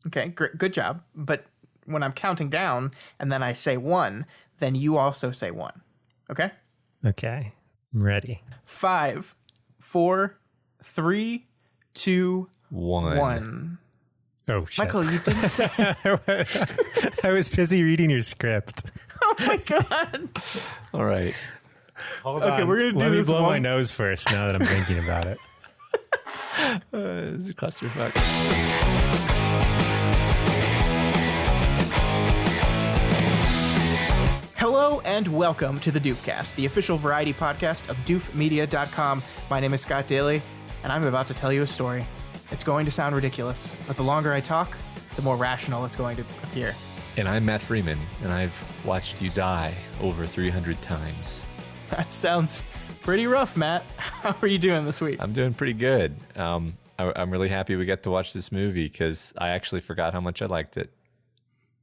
Okay, great, good job. But when I'm counting down and then I say 1, then you also say 1. Okay? Okay, I'm ready. 5, 4, 3, 2, 1. 1. Oh, shit. Michael, you didn't say... I was busy reading your script. Oh, my God. All right. Hold Okay, on. we're going to do Let me this blow one. my nose first now that I'm thinking about it. It's a clusterfuck. Hello and welcome to the Doofcast, the official variety podcast of doofmedia.com. My name is Scott Daly, and I'm about to tell you a story. It's going to sound ridiculous, but the longer I talk, the more rational it's going to appear. And I'm Matt Freeman, and I've watched you die over 300 times. That sounds pretty rough, Matt. How are you doing this week? I'm doing pretty good. I'm really happy we got to watch this movie because I actually forgot how much I liked it.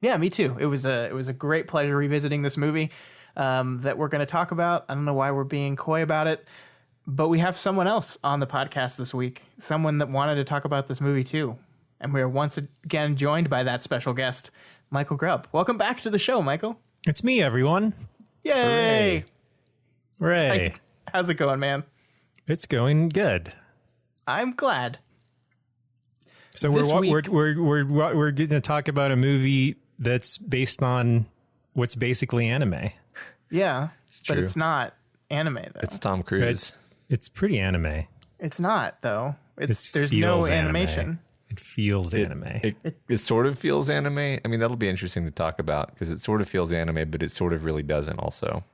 Yeah, me too. It was a great pleasure revisiting this movie that we're going to talk about. I don't know why we're being coy about it, but we have someone else on the podcast this week, someone that wanted to talk about this movie too. And we are once again joined by that special guest, Michael Grubb. Welcome back to the show, Michael. It's me, everyone. Yay! Hooray. How's it going, man? It's going good. I'm glad. So This we're week- we're going to talk about a movie that's based on what's basically anime. Yeah, but true. it's not anime though. It's Tom Cruise. It's pretty anime. It's not though. It There's no feels anime. animation. It feels anime. It sort of feels anime. I mean, that'll be interesting to talk about because it sort of feels anime, but it sort of really doesn't also.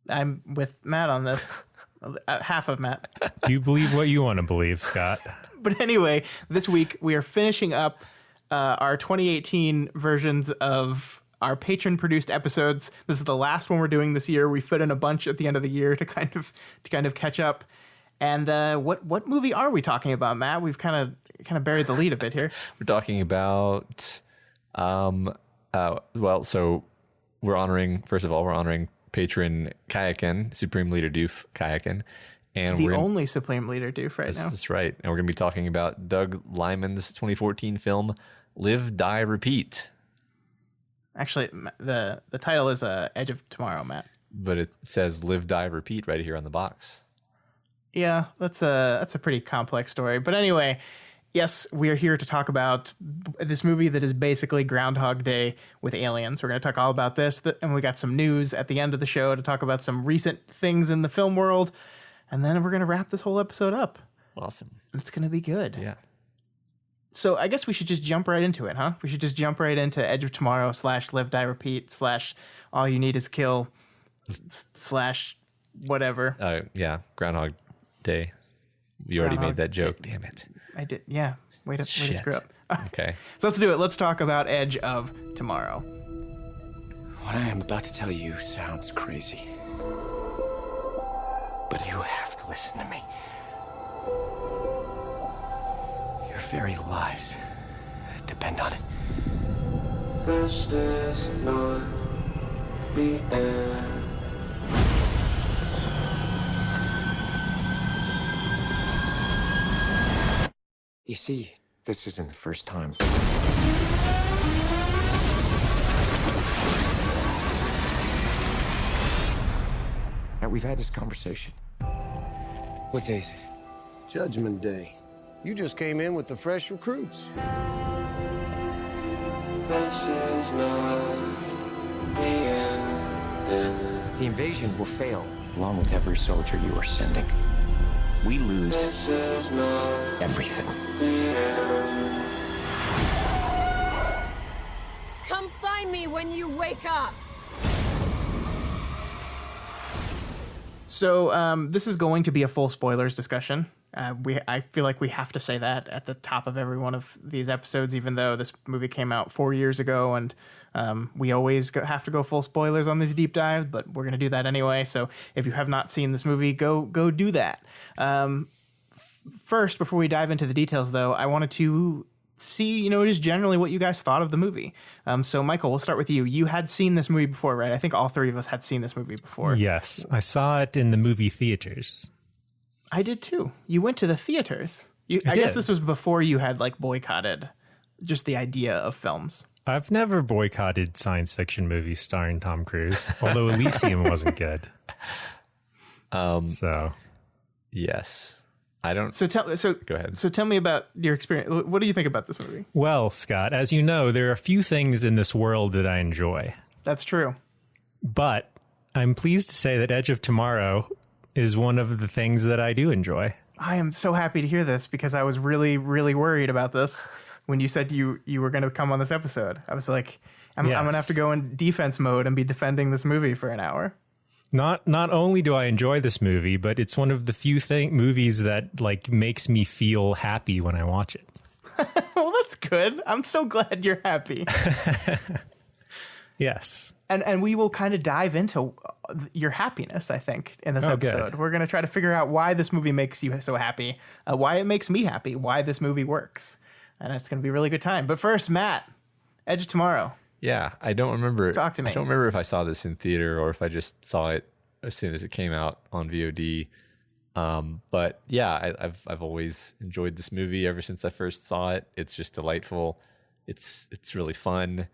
I'm with Matt on this. Half of Matt. You believe what you want to believe, Scott. But anyway, this week we are finishing up our 2018 versions of our patron-produced episodes. This is the last one we're doing this year. We fit in a bunch at the end of the year to kind of catch up. And what movie are we talking about, Matt? We've kind of buried the lead a bit here. We're talking about, so we're honoring Patron Kyakan, Supreme Leader Doof Kyakan. And The only Supreme Leader Doof right now. That's right. And we're going to be talking about Doug Liman's 2014 film, Live, Die, Repeat. Actually, the title is Edge of Tomorrow, Matt. But it says Live, Die, Repeat right here on the box. Yeah, that's a pretty complex story. But anyway, yes, we are here to talk about this movie that is basically Groundhog Day with aliens. We're going to talk all about this, and we got some news at the end of the show to talk about some recent things in the film world, and then we're going to wrap this whole episode up. Awesome. It's going to be good. Yeah. So I guess we should just jump right into it, huh? We should just jump right into Edge of Tomorrow / Live, Die, Repeat / All You Need Is Kill / whatever. Yeah. Groundhog Day. You already Groundhog made that joke. Day. Damn it. I did. Yeah. Way to screw up. Okay. So let's do it. Let's talk about Edge of Tomorrow. What I am about to tell you sounds crazy. But you have to listen to me. Your very lives depend on it. This is not the end. You see, this isn't the first time. Now, we've had this conversation. What day is it? Judgment Day. You just came in with the fresh recruits. This is not the end. The invasion will fail, along with every soldier you are sending. We lose This is not everything. the end. Come find me when you wake up. So this is going to be a full spoilers discussion. I feel like we have to say that at the top of every one of these episodes, even though this movie came out 4 years ago, and we always have to go full spoilers on these deep dives, but we're going to do that anyway. So if you have not seen this movie, go do that. First, before we dive into the details, though, I wanted to see, just generally what you guys thought of the movie. So, Michael, we'll start with you. You had seen this movie before, right? I think all three of us had seen this movie before. Yes, I saw it in the movie theaters. I did too. You went to the theaters. I did. guess this was before you had boycotted just the idea of films. I've never boycotted science fiction movies starring Tom Cruise, although Elysium wasn't good. So Yes. I don't. Go ahead. So tell me about your experience. What do you think about this movie? Well, Scott, as you know, there are a few things in this world that I enjoy. That's true. But I'm pleased to say that Edge of Tomorrow is one of the things that I do enjoy. I am so happy to hear this because I was really, really worried about this when you said you were going to come on this episode. I was like, I'm going to have to go in defense mode and be defending this movie for an hour. Not only do I enjoy this movie, but it's one of the few movies that like makes me feel happy when I watch it. Well, that's good. I'm so glad you're happy. Yes. And we will kind of dive into your happiness, I think, in this episode. Good. We're going to try to figure out why this movie makes you so happy, why it makes me happy, why this movie works. And it's going to be a really good time. But first, Matt, Edge of Tomorrow. Yeah, I don't remember. Talk to me. I don't remember if I saw this in theater or if I just saw it as soon as it came out on VOD. But yeah, I've always enjoyed this movie ever since I first saw it. It's just delightful. It's really fun.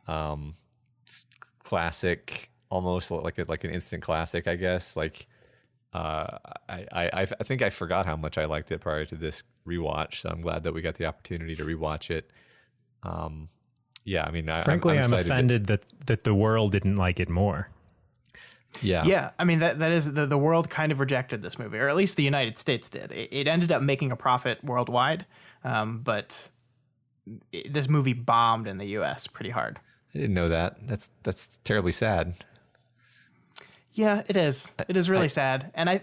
It's classic, almost like an instant classic, I guess. Like I think I forgot how much I liked it prior to this rewatch, so I'm glad that we got the opportunity to rewatch it. Yeah, I mean, frankly, I'm offended that the world didn't like it more. Yeah. I mean, that is the world kind of rejected this movie, or at least the United States did. It ended up making a profit worldwide, but this movie bombed in the U.S. pretty hard. I didn't know that. That's terribly sad. Yeah, it is. It is really sad, and I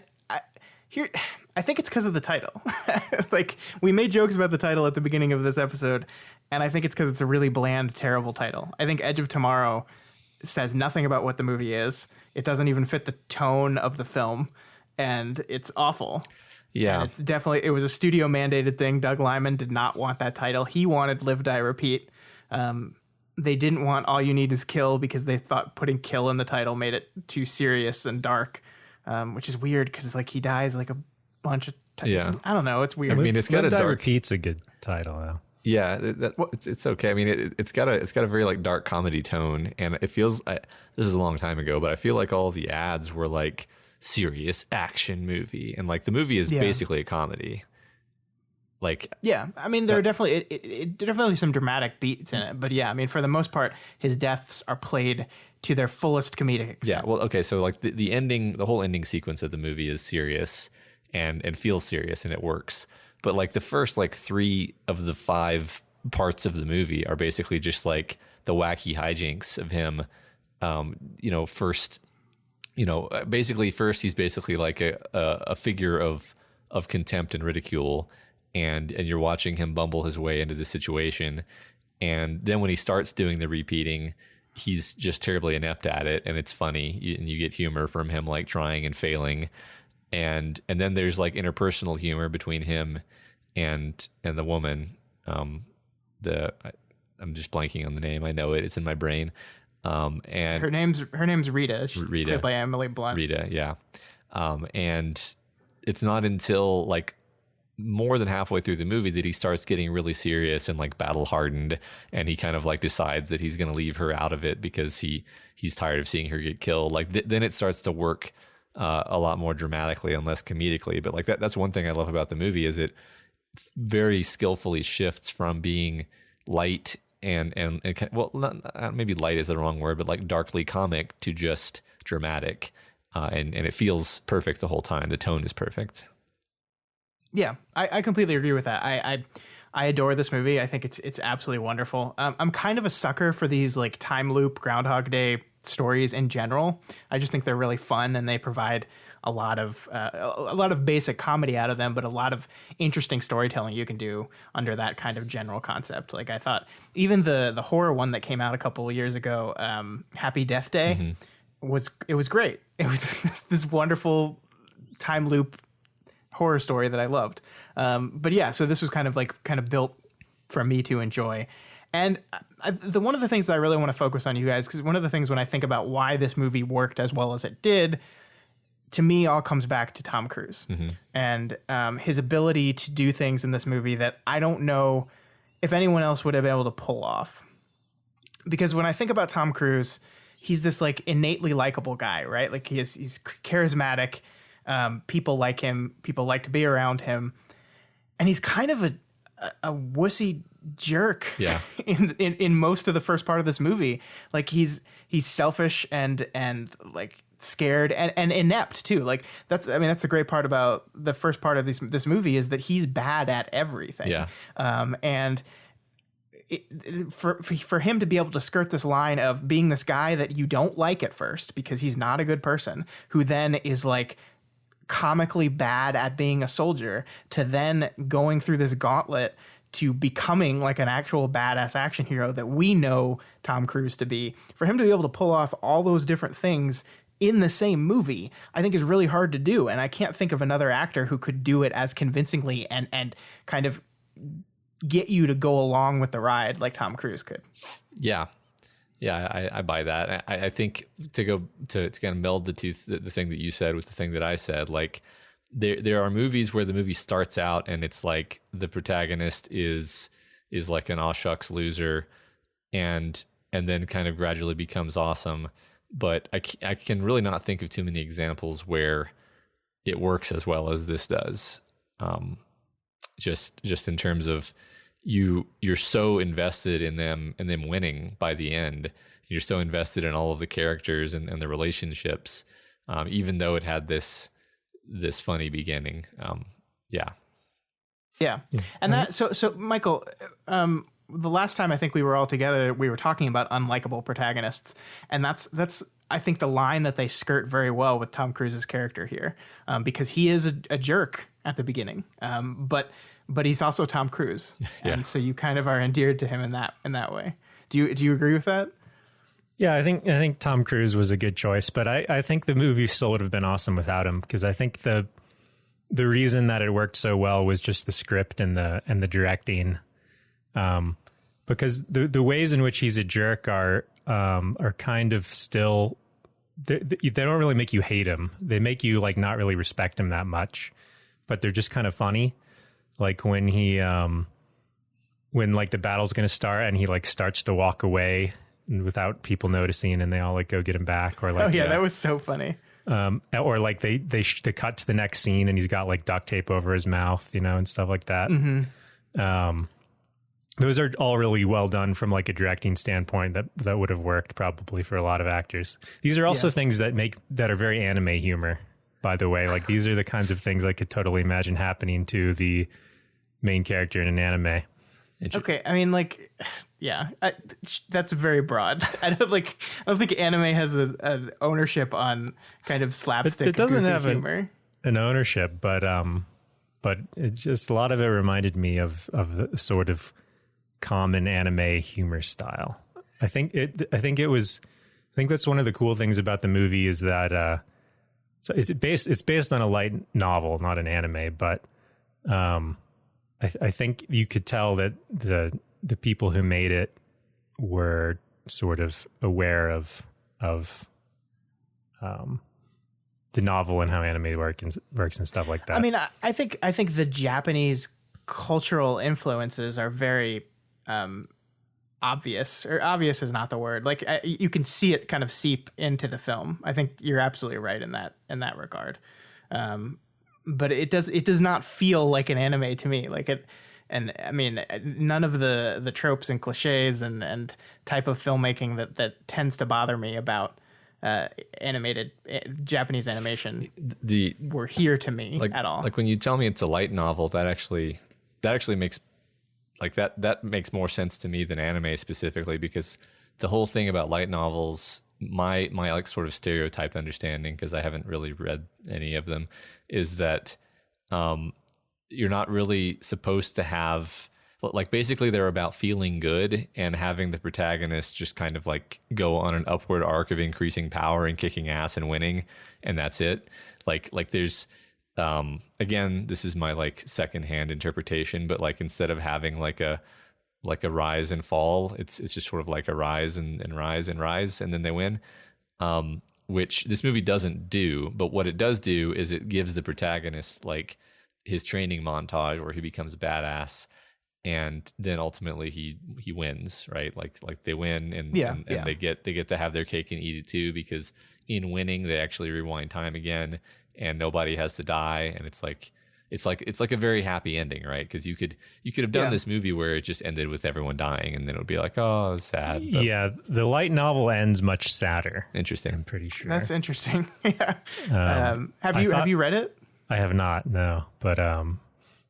think it's because of the title. Like, we made jokes about the title at the beginning of this episode, and I think it's because it's a really bland, terrible title. I think Edge of Tomorrow says nothing about what the movie is. It doesn't even fit the tone of the film, and it's awful. Yeah. And it was a studio mandated thing. Doug Liman did not want that title. He wanted Live, Die, Repeat. They didn't want All You Need Is Kill because they thought putting kill in the title made it too serious and dark, which is weird because it's like he dies like a bunch of times. Yeah. I don't know. It's weird. I mean, it's got Live, a Die, dark. Repeat's a good title, though. Yeah, it's okay. I mean, it's got a very like dark comedy tone, and it feels. This is a long time ago, but I feel like all the ads were like serious action movie, and like the movie is basically a comedy. Like, yeah, I mean, there are definitely some dramatic beats in it, but yeah, I mean, for the most part, his deaths are played to their fullest comedic extent. Yeah, well, okay, so like the ending, the whole ending sequence of the movie is serious and feels serious, and it works. But like the first like 3 of the 5 parts of the movie are basically just like the wacky hijinks of him. First he's basically like a figure of contempt and ridicule, and you're watching him bumble his way into the situation. And then when he starts doing the repeating, he's just terribly inept at it, and it's funny, and you get humor from him like trying and failing. And then there's like interpersonal humor between him and the woman. I'm just blanking on the name. I know it. It's in my brain. And her name's Rita. She's Rita. played by Emily Blunt. Rita, yeah. And it's not until like more than halfway through the movie that he starts getting really serious and like battle hardened, and he kind of like decides that he's going to leave her out of it because he's tired of seeing her get killed. Like then it starts to work a lot more dramatically and less comedically. But like that's one thing I love about the movie is it very skillfully shifts from being light and well, not, maybe light is the wrong word, but like darkly comic to just dramatic, and it feels perfect the whole time. The tone is perfect. Yeah, I completely agree with that. I adore this movie. I think it's absolutely wonderful. I'm kind of a sucker for these like time loop Groundhog Day stories in general. I just think they're really fun, and they provide a lot of basic comedy out of them, but a lot of interesting storytelling you can do under that kind of general concept. Like I thought, even the horror one that came out a couple of years ago, Happy Death Day, was great. It was this wonderful time loop horror story that I loved. But yeah, so this was kind of built for me to enjoy. And one of the things that I really want to focus on, you guys, because one of the things when I think about why this movie worked as well as it did, to me, all comes back to Tom Cruise and his ability to do things in this movie that I don't know if anyone else would have been able to pull off. Because when I think about Tom Cruise, he's this like innately likable guy, right? Like he's charismatic. People like him. People like to be around him. And he's kind of a wussy jerk in most of the first part of this movie. Like he's selfish and like scared and inept too. Like that's the great part about the first part of this movie is that he's bad at everything. Yeah. And for him to be able to skirt this line of being this guy that you don't like at first because he's not a good person, who then is like comically bad at being a soldier, to then going through this gauntlet to becoming like an actual badass action hero that we know Tom Cruise to be, for him to be able to pull off all those different things in the same movie, I think is really hard to do. And I can't think of another actor who could do it as convincingly and kind of get you to go along with the ride like Tom Cruise could. Yeah. Yeah, I buy that. I think to kind of meld the two, the thing that you said with the thing that I said, like there are movies where the movie starts out and it's like the protagonist is like an aw shucks loser and then kind of gradually becomes awesome. But I can really not think of too many examples where it works as well as this does. Just in terms of you're so invested in them winning by the end. You're so invested in all of the characters and the relationships, even though it had this funny beginning. Yeah. And that so Michael, the last time I think we were all together, we were talking about unlikable protagonists, and that's I think the line that they skirt very well with Tom Cruise's character here, because he is a jerk at the beginning, but he's also Tom Cruise, and so you kind of are endeared to him in that way. Do you agree with that? Yeah, I think Tom Cruise was a good choice, but I think the movie still would have been awesome without him, because I think the reason that it worked so well was just the script and the directing, because the ways in which he's a jerk are kind of still they don't really make you hate him. They make you like not really respect him that much, but they're just kind of funny. Like when he when like the battle's going to start and he like starts to walk away without people noticing and they all like go get him back, or like that was so funny. Or like they cut to the next scene and he's got like duct tape over his mouth, and stuff like that. Mm-hmm. Those are all really well done from like a directing standpoint that would have worked probably for a lot of actors. These are also things that are very anime humor, by the way. Like these are the kinds of things I could totally imagine happening to the main character in an anime. Okay, I mean, like, yeah, that's very broad. I don't think anime has an ownership on kind of slapstick. It doesn't have humor. An ownership, but it's just a lot of it reminded me of the sort of common anime humor style. I think that's one of the cool things about the movie is that so it's based on a light novel, not an anime, but I think you could tell that the people who made it were sort of aware of the novel and how anime works and stuff like that. I mean, I think the Japanese cultural influences are very obvious, or obvious is not the word. Like you can see it kind of seep into the film. I think you're absolutely right in that regard. But it does not feel like an anime to me. Like it, and I mean, none of the tropes and cliches and type of filmmaking that tends to bother me about animated Japanese animation were here to me at all. Like when you tell me it's a light novel, that actually makes like that makes more sense to me than anime specifically, because the whole thing about light novels, my like sort of stereotyped understanding, because I haven't really read any of them, is that you're not really supposed to have, like, basically they're about feeling good and having the protagonist just kind of like go on an upward arc of increasing power and kicking ass and winning, and that's it. Like there's again, this is my like secondhand interpretation, but like instead of having like a rise and fall, it's just sort of like a rise and rise and rise, and then they win, which this movie doesn't do. But what it does do is it gives the protagonist like his training montage where he becomes a badass, and then ultimately he wins, right? Like they win, and they get to have their cake and eat it too, because in winning they actually rewind time again, and nobody has to die, and it's like a very happy ending, right? Because you could have done this movie where it just ended with everyone dying, and then it would be like, oh, sad. But yeah, the light novel ends much sadder. Interesting. I'm pretty sure. That's interesting. Yeah. Have you read it? I have not, no, but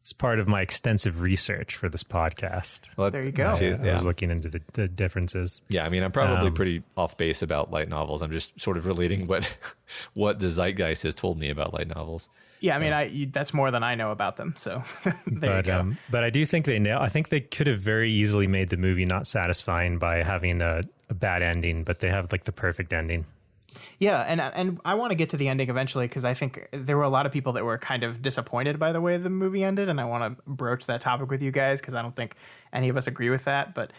it's part of my extensive research for this podcast. Well, there you go. I was looking into the differences. Yeah, I mean, I'm probably pretty off base about light novels. I'm just sort of relating what the zeitgeist has told me about light novels. Yeah, I mean, that's more than I know about them. So there you go. But I do think I think they could have very easily made the movie not satisfying by having a bad ending, but they have like the perfect ending. Yeah, and I want to get to the ending eventually, because I think there were a lot of people that were kind of disappointed by the way the movie ended, and I want to broach that topic with you guys because I don't think any of us agree with that. But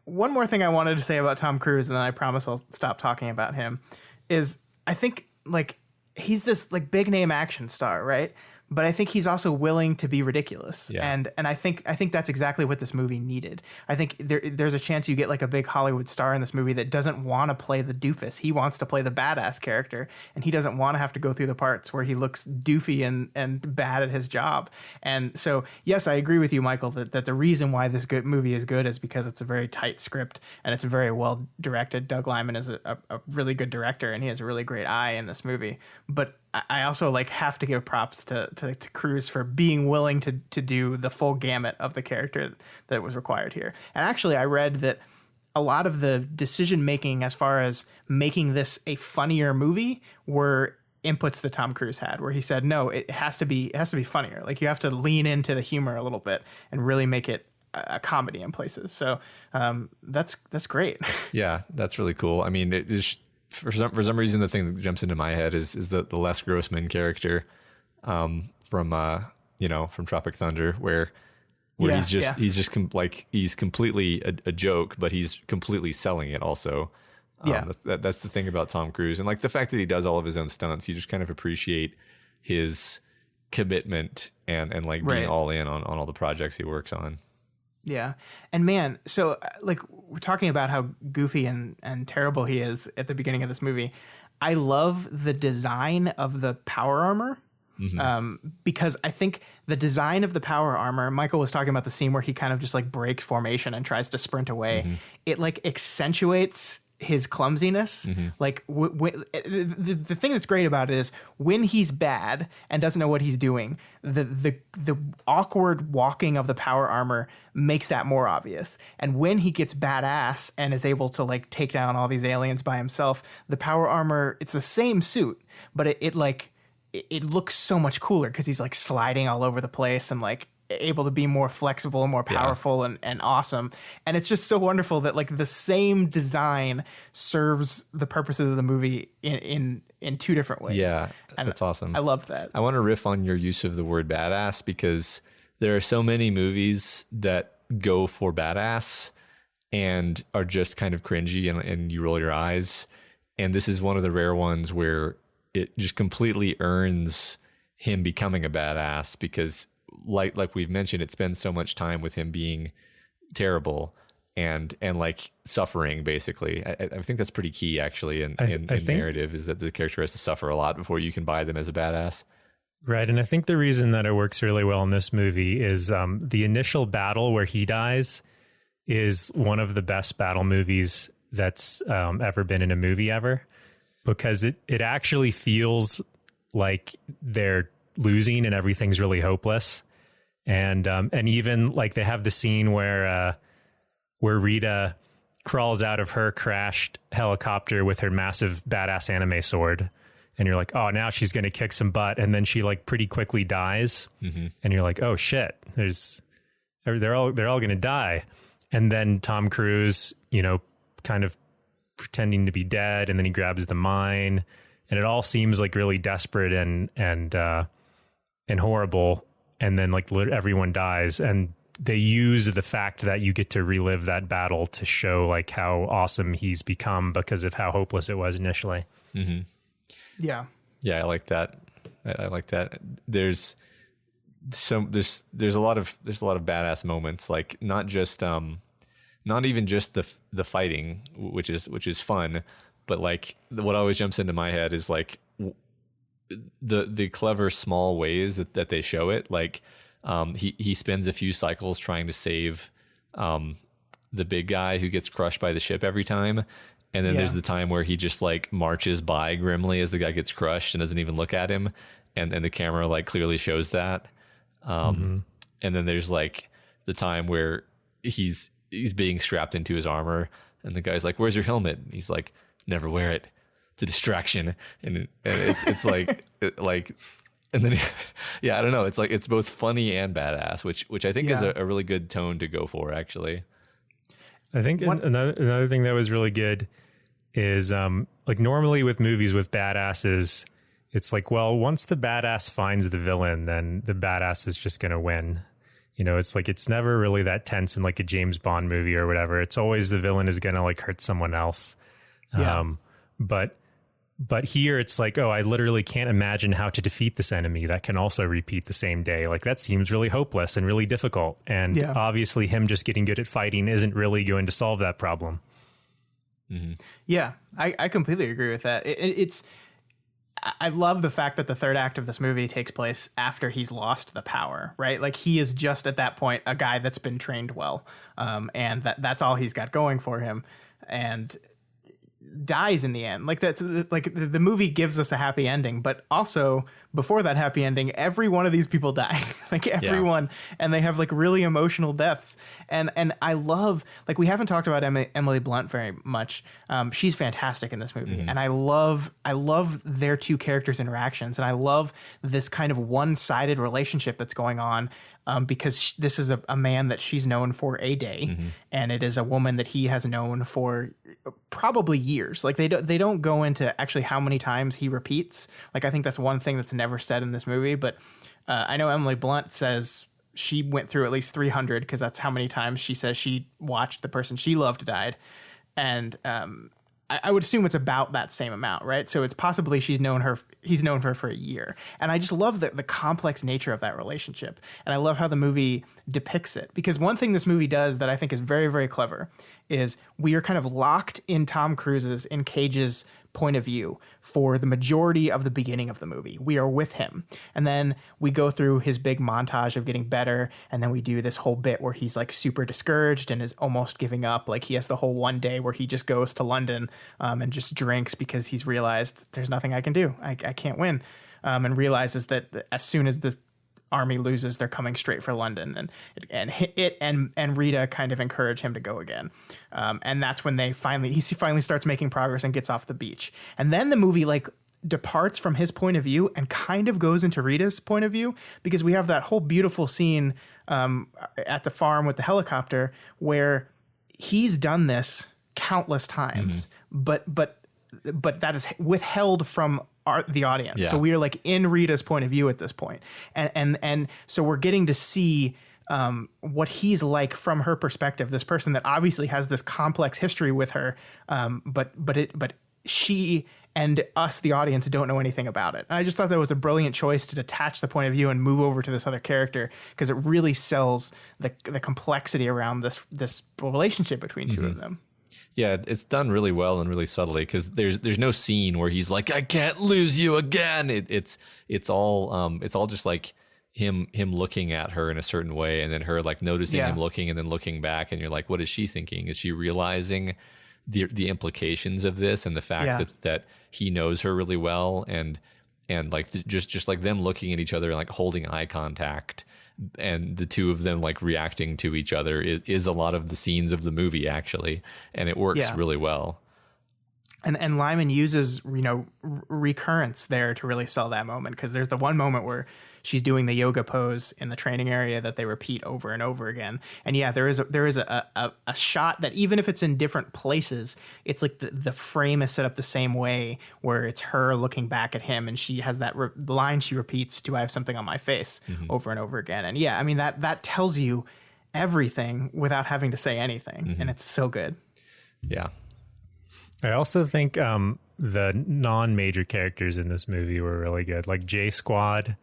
one more thing I wanted to say about Tom Cruise, and then I promise I'll stop talking about him, is I think like he's this like big name action star, right? But I think he's also willing to be ridiculous. Yeah. And I think that's exactly what this movie needed. I think there's a chance you get like a big Hollywood star in this movie that doesn't want to play the doofus. He wants to play the badass character, and he doesn't want to have to go through the parts where he looks doofy and bad at his job. And so, yes, I agree with you, Michael, that the reason why this movie is good is because it's a very tight script and it's very well directed. Doug Liman is a really good director, and he has a really great eye in this movie. But I also like have to give props to Cruise for being willing to do the full gamut of the character that was required here. And actually, I read that a lot of the decision making as far as making this a funnier movie were inputs that Tom Cruise had, where he said, no, it has to be funnier. Like you have to lean into the humor a little bit and really make it a comedy in places. So that's great. Yeah, that's really cool. I mean, it is. For some reason, the thing that jumps into my head is the Les Grossman character from Tropic Thunder, where he's completely a joke, but he's completely selling it also. That's the thing about Tom Cruise, and like the fact that he does all of his own stunts, you just kind of appreciate his commitment and like being all in on all the projects he works on. Yeah. And man, so like we're talking about how goofy and terrible he is at the beginning of this movie. I love the design of the power armor. Mm-hmm. Because I think the design of the power armor, Michael was talking about the scene where he kind of just like breaks formation and tries to sprint away. Mm-hmm. It like accentuates his clumsiness. Mm-hmm. Like the thing that's great about it is when he's bad and doesn't know what he's doing, the awkward walking of the power armor makes that more obvious. And when he gets badass and is able to like take down all these aliens by himself, the power armor, it's the same suit, but it looks so much cooler because he's like sliding all over the place and like able to be more flexible and more powerful and awesome. And it's just so wonderful that like the same design serves the purposes of the movie in two different ways. Yeah, and that's awesome. I loved that. I want to riff on your use of the word badass, because there are so many movies that go for badass and are just kind of cringy and you roll your eyes. And this is one of the rare ones where it just completely earns him becoming a badass, because like we've mentioned, it spends so much time with him being terrible and like suffering, basically. I think that's pretty key, actually, in narrative, is that the character has to suffer a lot before you can buy them as a badass. Right. And I think the reason that it works really well in this movie is the initial battle where he dies is one of the best battle movies that's ever been in a movie ever, because it actually feels like they're losing and everything's really hopeless. And even like they have the scene where Rita crawls out of her crashed helicopter with her massive badass anime sword, and you're like, oh, now she's going to kick some butt. And then she like pretty quickly dies. Mm-hmm. And you're like, oh shit, they're all going to die. And then Tom Cruise, kind of pretending to be dead. And then he grabs the mine, and it all seems like really desperate and horrible. And then like everyone dies, and they use the fact that you get to relive that battle to show like how awesome he's become because of how hopeless it was initially. Mm-hmm. Yeah. Yeah. I like that. I like that. There's there's a lot of badass moments, like not even just the fighting, which is fun, but like what always jumps into my head is like the clever small ways that they show it. Like he spends a few cycles trying to save the big guy who gets crushed by the ship every time. And then there's the time where he just like marches by grimly as the guy gets crushed and doesn't even look at him. And the camera like clearly shows that. And then there's like the time where he's being strapped into his armor and the guy's like, "Where's your helmet?" And he's like, "Never wear it. It's a distraction." And it's like, and then, I don't know. It's like, it's both funny and badass, which I think is a really good tone to go for, actually. I think another thing that was really good is like normally with movies with badasses, it's like, well, once the badass finds the villain, then the badass is just going to win. You know, it's like, it's never really that tense in like a James Bond movie or whatever. It's always the villain is going to like hurt someone else. Yeah. But here it's like, oh, I literally can't imagine how to defeat this enemy that can also repeat the same day. Like that seems really hopeless and really difficult. And obviously him just getting good at fighting isn't really going to solve that problem. Mm-hmm. Yeah, I completely agree with that. I love the fact that the third act of this movie takes place after he's lost the power, right? Like he is just at that point a guy that's been trained well, and that's all he's got going for him, and dies in the end. Like that's like the movie gives us a happy ending, but also before that happy ending, every one of these people die. Like everyone, and they have like really emotional deaths. And I love, like, we haven't talked about Emily Blunt very much. She's fantastic in this movie, and I love their two characters' interactions, and I love this kind of one-sided relationship that's going on. Because this is a man that she's known for a day, and it is a woman that he has known for probably years. Like they don't go into actually how many times he repeats. Like I think that's one thing that's never said in this movie. But I know Emily Blunt says she went through at least 300 because that's how many times she says she watched the person she loved died, and I would assume it's about that same amount, right? So it's possibly he's known her for a year. And I just love the complex nature of that relationship. And I love how the movie depicts it. Because one thing this movie does that I think is very, very clever is we are kind of locked in in Cage's point of view for the majority of the beginning of the movie. We are with him. And then we go through his big montage of getting better. And then we do this whole bit where he's like super discouraged and is almost giving up. Like he has the whole one day where he just goes to London and just drinks because he's realized there's nothing I can do. I can't win. And realizes that as soon as the army loses, they're coming straight for London, and Rita kind of encourage him to go again, and that's when he finally starts making progress and gets off the beach. And then the movie like departs from his point of view and kind of goes into Rita's point of view, because we have that whole beautiful scene at the farm with the helicopter where he's done this countless times, but that is withheld from the audience. Yeah. So we are like in Rita's point of view at this point. And so we're getting to see what he's like from her perspective, this person that obviously has this complex history with her. But she and us, the audience, don't know anything about it. And I just thought that was a brilliant choice to detach the point of view and move over to this other character, because it really sells the complexity around this relationship between two of them. Yeah, it's done really well and really subtly, because there's no scene where he's like, "I can't lose you again." It's all just like him looking at her in a certain way, and then her like noticing him looking and then looking back, and you're like, what is she thinking? Is she realizing the implications of this and the fact that he knows her really well, and like just like them looking at each other and like holding eye contact, and the two of them like reacting to each other is a lot of the scenes of the movie, actually, and it works really well. And Lyman uses recurrence there to really sell that moment, because there's the one moment where she's doing the yoga pose in the training area that they repeat over and over again. And there is a shot that, even if it's in different places, it's like the frame is set up the same way, where it's her looking back at him, and she has that line she repeats, "Do I have something on my face?" over and over again. And I mean that tells you everything without having to say anything, and it's so good. Yeah. I also think the non-major characters in this movie were really good, like J Squad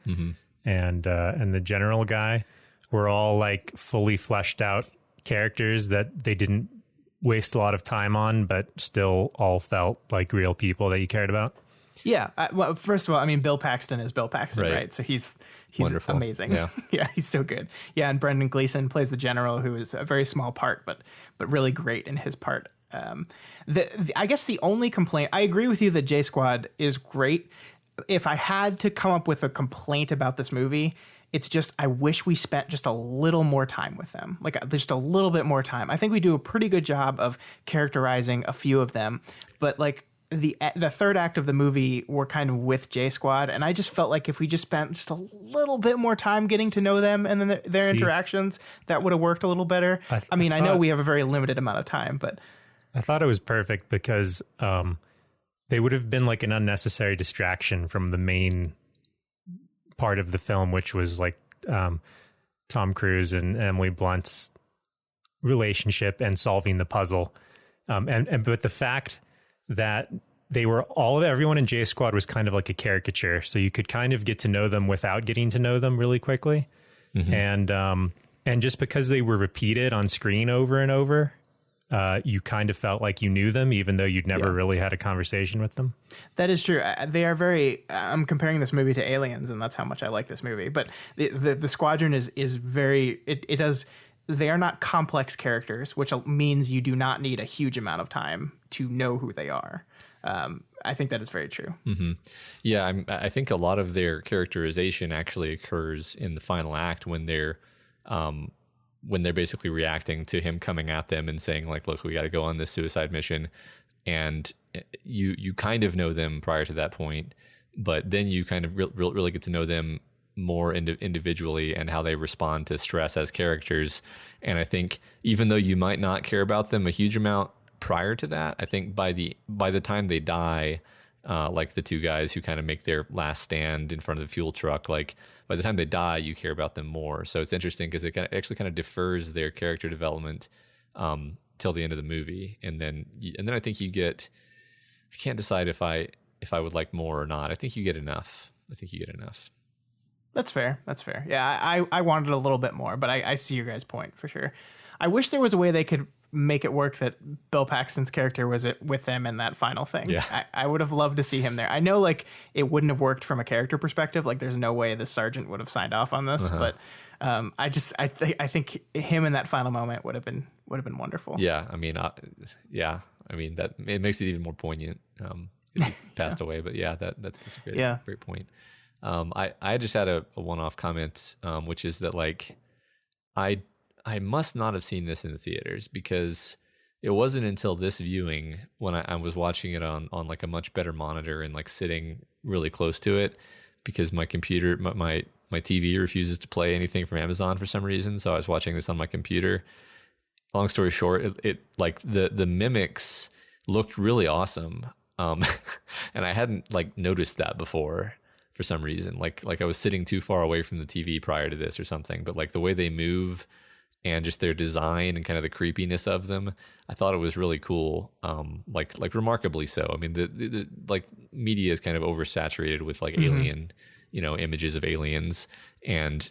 and the general guy were all like fully fleshed out characters that they didn't waste a lot of time on, but still all felt like real people that you cared about. Yeah. Well, first of all, I mean, Bill Paxton is Bill Paxton, right? So he's wonderful. Amazing. Yeah. Yeah, he's so good. Yeah, and Brendan Gleeson plays the general, who is a very small part, but really great in his part. I guess the only complaint, I agree with you that J Squad is great. If I had to come up with a complaint about this movie, it's just I wish we spent just a little more time with them, like just a little bit more time. I think we do a pretty good job of characterizing a few of them, but like the third act of the movie, we're kind of with J Squad, and I just felt like if we just spent just a little bit more time getting to know them and then their interactions, that would have worked a little better. I know we have a very limited amount of time, but I thought it was perfect because they would have been like an unnecessary distraction from the main part of the film, which was like Tom Cruise and Emily Blunt's relationship and solving the puzzle. But the fact that everyone in J Squad was kind of like a caricature, so you could kind of get to know them without getting to know them really quickly. Mm-hmm. And just because they were repeated on screen over and over, you kind of felt like you knew them, even though you'd never really had a conversation with them. That is true. They are very. I'm comparing this movie to Aliens, and that's how much I like this movie. But the Squadron is very. It does. They are not complex characters, which means you do not need a huge amount of time to know who they are. I think that is very true. Mm-hmm. Yeah, I think a lot of their characterization actually occurs in the final act when they're basically reacting to him coming at them and saying like, look, we got to go on this suicide mission. And you kind of know them prior to that point, but then you kind of really get to know them more individually and how they respond to stress as characters. And I think even though you might not care about them a huge amount prior to that, I think by the time they die, like the two guys who kind of make their last stand in front of the fuel truck, like by the time they die, you care about them more. So it's interesting because it actually kind of defers their character development till the end of the movie, and then I think you get. I can't decide if I would like more or not. I think you get enough. That's fair. Yeah, I wanted a little bit more, but I see your guys' point for sure. I wish there was a way they could make it work that Bill Paxton's character was with them in that final thing. Yeah. I would have loved to see him there. I know like it wouldn't have worked from a character perspective. Like there's no way the sergeant would have signed off on this, but I think him in that final moment would have been wonderful. Yeah. I mean, that it makes it even more poignant. He passed away, but yeah, that's a great point. I just had a one-off comment, which is that like I must not have seen this in the theaters because it wasn't until this viewing when I was watching it on like a much better monitor and like sitting really close to it because my computer, my TV refuses to play anything from Amazon for some reason. So I was watching this on my computer. Long story short, it like the mimics looked really awesome. And I hadn't like noticed that before for some reason. Like I was sitting too far away from the TV prior to this or something, but like the way they move and just their design and kind of the creepiness of them, I thought it was really cool. Like remarkably so. I mean, the like media is kind of oversaturated with like alien, images of aliens. And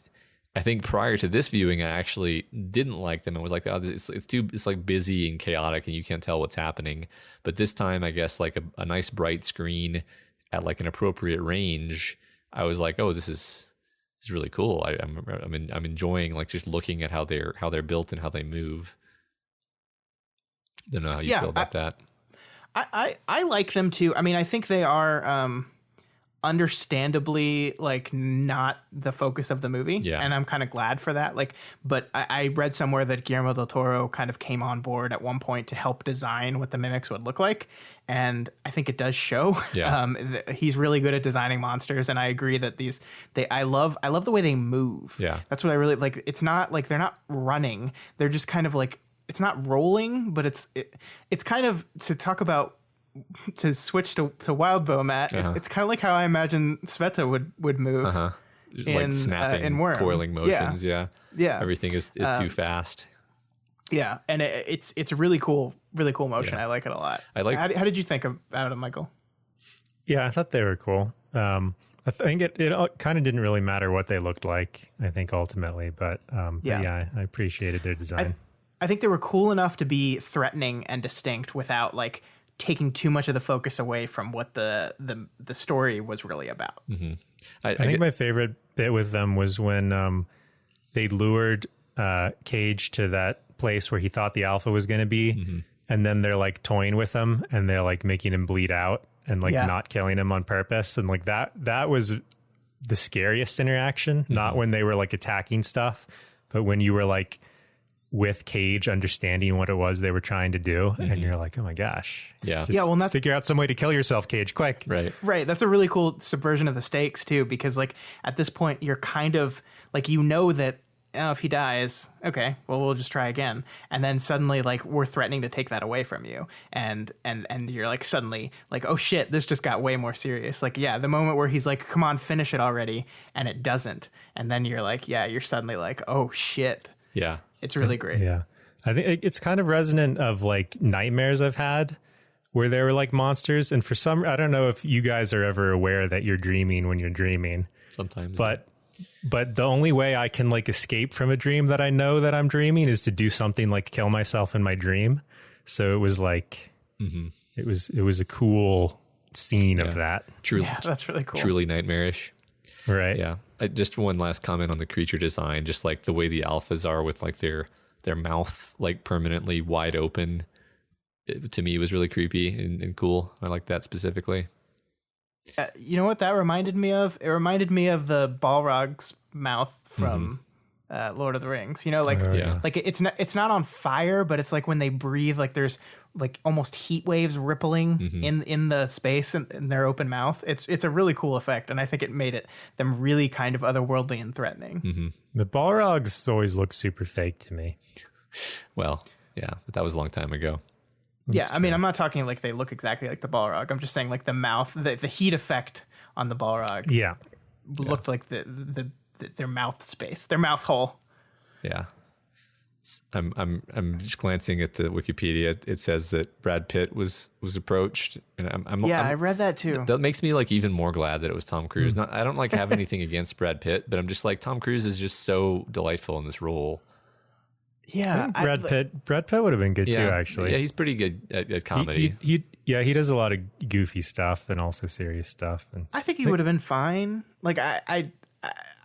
I think prior to this viewing, I actually didn't like them. I was like, oh, it's like busy and chaotic and you can't tell what's happening. But this time, I guess like a nice bright screen at like an appropriate range, I was like, oh, this is really cool. I'm enjoying like just looking at how they're built and how they move. Don't know how you feel about that. I like them too. I mean, I think they are understandably like not the focus of the movie. Yeah. And I'm kind of glad for that. Like, but I read somewhere that Guillermo del Toro kind of came on board at one point to help design what the mimics would look like. And I think it does show. Yeah. He's really good at designing monsters. And I agree that I love the way they move. Yeah. That's what I really like. It's not like they're not running. They're just kind of like, it's not rolling, but it's kind of to switch to Wild Bow, Matt. It's kind of like how I imagine Sveta would move. Like snapping, in Worm. Coiling motions. Yeah. Everything is too fast. Yeah, and it's a really cool motion. I like it a lot. How did you think about it, Michael? Yeah, I thought they were cool. I think it kind of didn't really matter what they looked like, I think, ultimately. But yeah, I appreciated their design. I think they were cool enough to be threatening and distinct without like taking too much of the focus away from what the story was really about. Mm-hmm. I think my favorite bit with them was when they lured Cage to that place where he thought the Alpha was going to be. Mm-hmm. And then they're like toying with him and they're like making him bleed out and like not killing him on purpose. And like that was the scariest interaction, not when they were like attacking stuff, but when you were like with Cage understanding what it was they were trying to do. And you're like, oh my gosh. Yeah. Well, that's, figure out some way to kill yourself, Cage, quick. Right. That's a really cool subversion of the stakes too, because like at this point you're kind of like, you know that, oh, if he dies, okay, well, we'll just try again. And then suddenly, like, we're threatening to take that away from you. And you're, like, suddenly, like, oh, shit, this just got way more serious. Like, yeah, the moment where he's like, come on, finish it already, and it doesn't. And then you're like, yeah, you're suddenly like, oh, shit. Yeah. It's really great. Yeah. I think it's kind of resonant of, like, nightmares I've had where they were, like, monsters. And for some, I don't know if you guys are ever aware that you're dreaming when you're dreaming. Sometimes. But the only way I can like escape from a dream that I know that I'm dreaming is to do something like kill myself in my dream. So it was like, it was a cool scene of that. Truly, that's really cool. Truly nightmarish. Right. Yeah. Just one last comment on the creature design, just like the way the alphas are with like their mouth like permanently wide open. To me, was really creepy and cool. I like that specifically. You know what that reminded me of? It reminded me of the Balrog's mouth from Lord of the Rings. You know, like like it's not on fire, but it's like when they breathe, like there's like almost heat waves rippling in the space in their open mouth. It's a really cool effect, and I think it made them really kind of otherworldly and threatening. The Balrogs always look super fake to me. Well, yeah, but that was a long time ago. Yeah, I mean, I'm not talking like they look exactly like the Balrog. I'm just saying like the mouth, the heat effect on the Balrog. Yeah, looked like their mouth space, their mouth hole. Yeah, I'm just glancing at the Wikipedia. It says that Brad Pitt was approached, and I read that too. That makes me like even more glad that it was Tom Cruise. I don't like have anything against Brad Pitt, but I'm just like Tom Cruise is just so delightful in this role. Yeah, Brad Pitt would have been good too, actually. Yeah, he's pretty good at comedy. He does a lot of goofy stuff and also serious stuff. And I think he would have been fine. Like I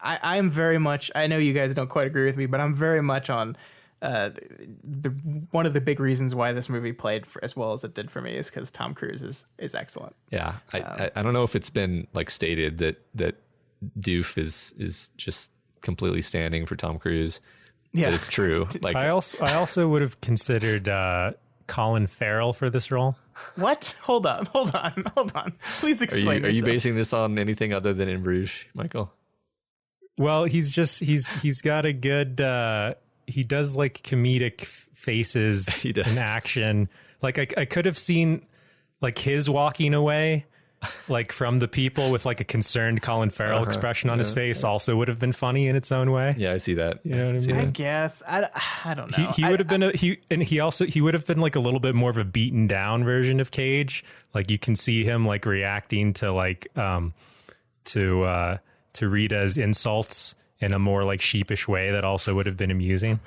am very much. I know you guys don't quite agree with me, but I'm very much on one of the big reasons why this movie played as well as it did for me is because Tom Cruise is excellent. Yeah, I don't know if it's been like stated that Doof is just completely standing for Tom Cruise. Yeah, but it's true. Like I also would have considered Colin Farrell for this role. What? Hold on. Please explain. Are you basing this on anything other than In Bruges, Michael? Well, he's got a good. He does like comedic faces in action. Like I could have seen like his walking away. Like from the people with like a concerned Colin Farrell expression on his face also would have been funny in its own way. Yeah, I see that. You know what I mean? I guess I don't know. He would have been he would have been like a little bit more of a beaten down version of Cage. Like you can see him like reacting to like to Rita's insults in a more like sheepish way that also would have been amusing.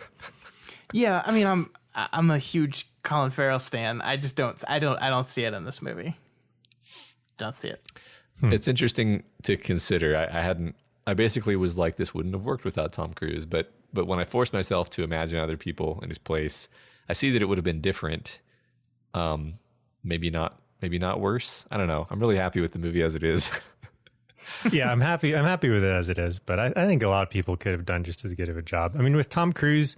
Yeah, I mean I'm a huge Colin Farrell stan. I just don't see it in this movie. Don't see it. It's interesting to consider. I basically was like, this wouldn't have worked without Tom Cruise, but when I forced myself to imagine other people in his place, I see that it would have been different. Maybe not worse. I don't know. I'm really happy with the movie as it is. Yeah, I'm happy with it as it is, but I think a lot of people could have done just as good of a job. I mean, with Tom Cruise,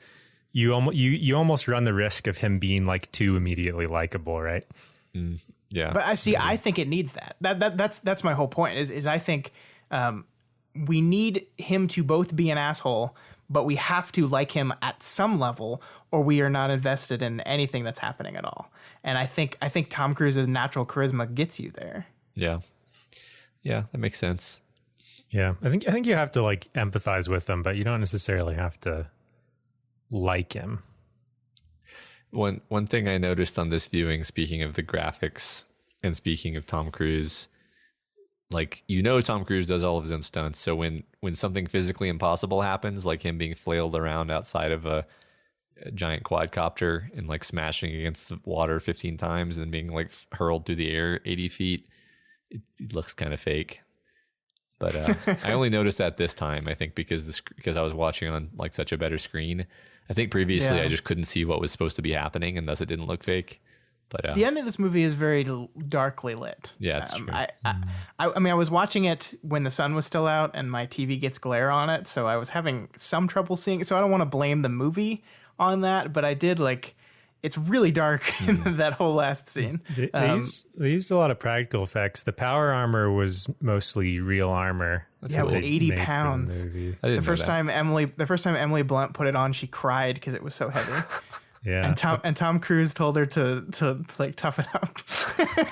you almost run the risk of him being like too immediately likable, right? Yeah, but I think it needs that. That's my whole point. Is I think we need him to both be an asshole, but we have to like him at some level, or we are not invested in anything that's happening at all. And I think Tom Cruise's natural charisma gets you there. Yeah, that makes sense. Yeah, I think you have to like empathize with him, but you don't necessarily have to like him. One thing I noticed on this viewing, speaking of the graphics and speaking of Tom Cruise, like, you know, Tom Cruise does all of his own stunts. So when something physically impossible happens, like him being flailed around outside of a giant quadcopter and like smashing against the water 15 times and then being like hurled through the air 80 feet, it looks kind of fake. But I only noticed that this time, I think, because I was watching on like such a better screen. I think previously I just couldn't see what was supposed to be happening, and thus it didn't look fake. But the end of this movie is very darkly lit. Yeah, it's true. I mean, I was watching it when the sun was still out, and my TV gets glare on it, so I was having some trouble seeing it. So I don't want to blame the movie on that, but I did like. It's really dark in that whole last scene. They used a lot of practical effects. The power armor was mostly real armor. Yeah, it was 80 pounds. The first time Emily Blunt put it on, she cried because it was so heavy. Yeah, and Tom Cruise told her to like toughen up.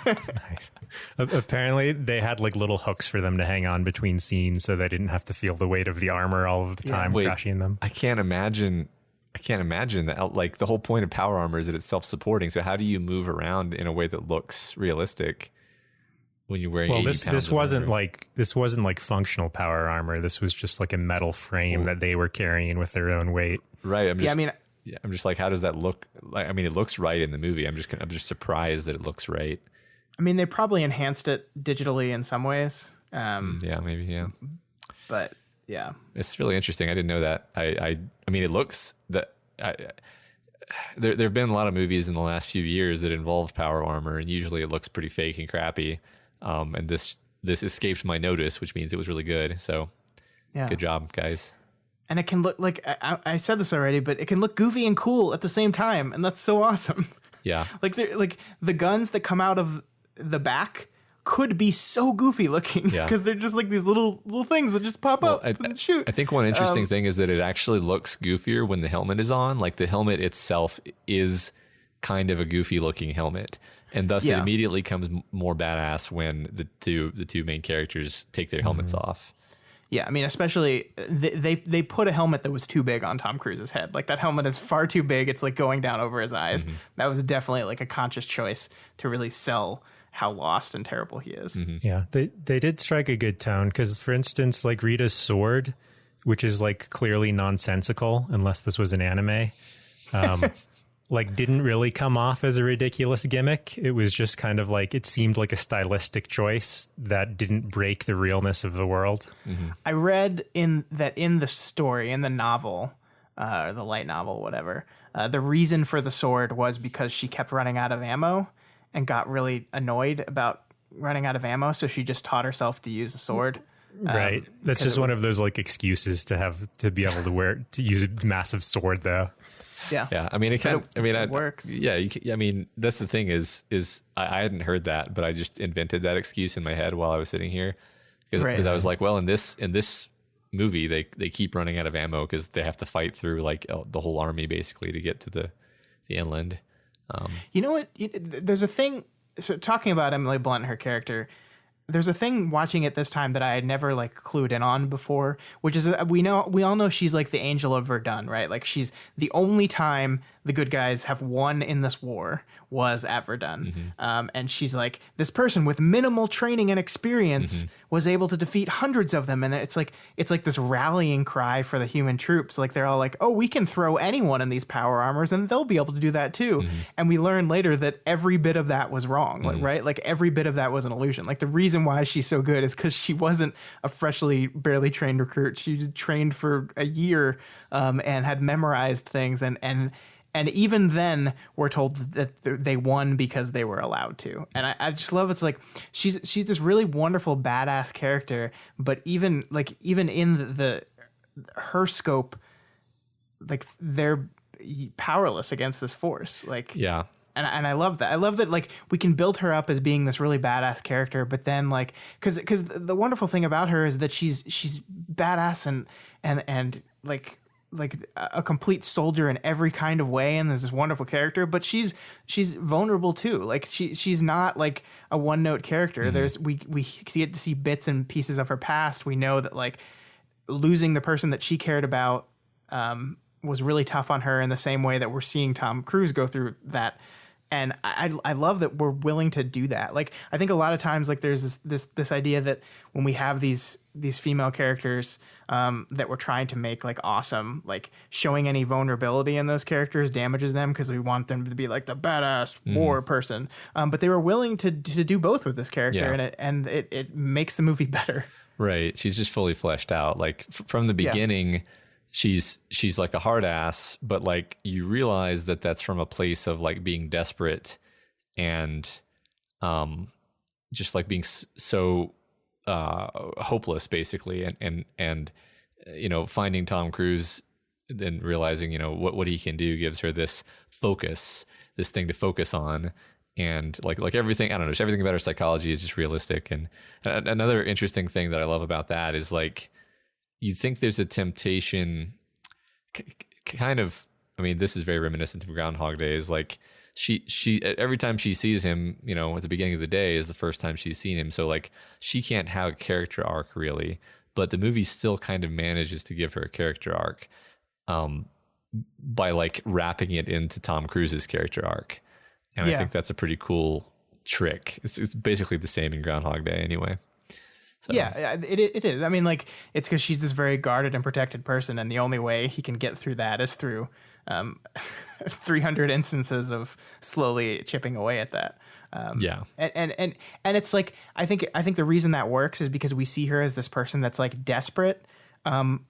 Nice. Apparently, they had like little hooks for them to hang on between scenes, so they didn't have to feel the weight of the armor all of the time crushing them. I can't imagine that. Like, the whole point of power armor is that it's self-supporting. So how do you move around in a way that looks realistic when you're wearing? Well, this wasn't like functional power armor. This was just like a metal frame that they were carrying with their own weight. Right. I'm just like, how does that look? Like, I mean, it looks right in the movie. I'm just surprised that it looks right. I mean, they probably enhanced it digitally in some ways. Yeah, maybe. Yeah. But yeah, it's really interesting. I didn't know that. I mean, it looks that there have been a lot of movies in the last few years that involve power armor, and usually it looks pretty fake and crappy. And this escaped my notice, which means it was really good. So, good job, guys. And it can look like I said this already, but it can look goofy and cool at the same time, and that's so awesome. Yeah, like the guns that come out of the back could be so goofy looking because they're just like these little things that just pop up and shoot. I think one interesting thing is that it actually looks goofier when the helmet is on. Like, the helmet itself is kind of a goofy looking helmet, and thus it immediately comes more badass when the two main characters take their helmets off. Yeah, I mean, especially they put a helmet that was too big on Tom Cruise's head. Like, that helmet is far too big. It's like going down over his eyes. That was definitely like a conscious choice to really sell how lost and terrible he is. Yeah, they did strike a good tone because, for instance, like Rita's sword, which is like clearly nonsensical unless this was an anime, like didn't really come off as a ridiculous gimmick. It was just kind of like, it seemed like a stylistic choice that didn't break the realness of the world. I read in the story, in the novel, the light novel, whatever, the reason for the sword was because she kept running out of ammo and got really annoyed about running out of ammo, so she just taught herself to use a sword. Right. That's just one of those like excuses to be able to use a massive sword, though. Yeah. Yeah. I mean, it works. Yeah. I mean, that's the thing is I hadn't heard that, but I just invented that excuse in my head while I was sitting here because I was like, well, in this movie, they keep running out of ammo because they have to fight through like the whole army basically to get to the inland. You know what? There's a thing. So talking about Emily Blunt and her character, there's a thing watching it this time that I had never like clued in on before, which is we all know she's like the angel of Verdun, right? Like, she's the only time the good guys have won in this war was at Verdun. And she's like, this person with minimal training and experience was able to defeat hundreds of them. And it's like this rallying cry for the human troops. Like, they're all like, oh, we can throw anyone in these power armors and they'll be able to do that too. And we learn later that every bit of that was wrong, right? Like, every bit of that was an illusion. Like, the reason why she's so good is because she wasn't a barely trained recruit. She trained for a year and had memorized things and even then, we're told that they won because they were allowed to. And I just love it's like she's this really wonderful badass character, but even in her scope, like, they're powerless against this force. Like, yeah. And I love that. I love that, like, we can build her up as being this really badass character, but then, like, because the wonderful thing about her is that she's badass and like a complete soldier in every kind of way, and there's this wonderful character, but she's vulnerable too. Like, she's not like a one note character. There's we get to see bits and pieces of her past. We know that, like, losing the person that she cared about was really tough on her in the same way that we're seeing Tom Cruise go through that. And I love that we're willing to do that. Like, I think a lot of times, like, there's this idea that when we have these female characters that we're trying to make like awesome, like showing any vulnerability in those characters damages them because we want them to be like the badass war person. But they were willing to do both with this character, and it makes the movie better. Right. She's just fully fleshed out. Like from the beginning, she's like a hard ass, but like you realize that that's from a place of like being desperate and just like being so hopeless basically, and you know, finding Tom Cruise, then realizing, you know, what he can do gives her this focus, this thing to focus on. And like everything, I don't know, just everything about her psychology is just realistic. And another interesting thing that I love about that is like, you think there's a temptation kind of, I mean, this is very reminiscent of Groundhog Day, is like she every time she sees him, you know, at the beginning of the day is the first time she's seen him. So like she can't have a character arc really, but the movie still kind of manages to give her a character arc by like wrapping it into Tom Cruise's character arc. And I think that's a pretty cool trick. It's basically the same in Groundhog Day anyway. So. Yeah, it is. I mean, like, it's because she's this very guarded and protected person, and the only way he can get through that is through 300 instances of slowly chipping away at that. And it's like, I think the reason that works is because we see her as this person that's like desperate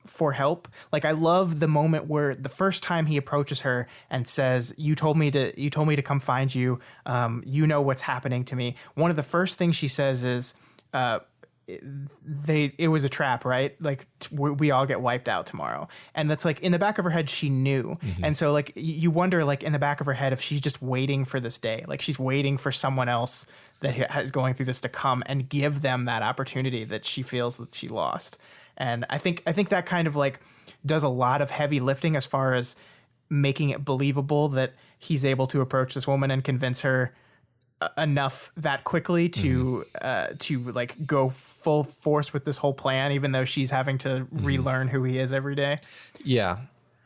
for help. Like, I love the moment where the first time he approaches her and says, you told me to come find you. You know what's happening to me. One of the first things she says is, it was a trap, right? Like we all get wiped out tomorrow. And that's like in the back of her head, she knew. And so like you wonder, like in the back of her head, if she's just waiting for this day, like she's waiting for someone else that is going through this to come and give them that opportunity that she feels that she lost. And I think that kind of like does a lot of heavy lifting as far as making it believable that he's able to approach this woman and convince her enough that quickly to like go full force with this whole plan, even though she's having to relearn who he is every day. Yeah.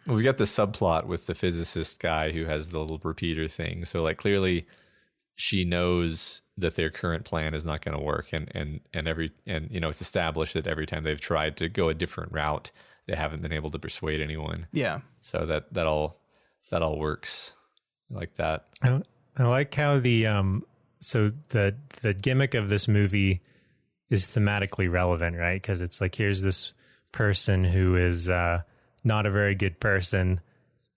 We've got the subplot with the physicist guy who has the little repeater thing. So like clearly she knows that their current plan is not going to work. And you know, it's established that every time they've tried to go a different route, they haven't been able to persuade anyone. Yeah. So that all works like that. I like how the gimmick of this movie is thematically relevant, right? Because it's like, here's this person who is not a very good person,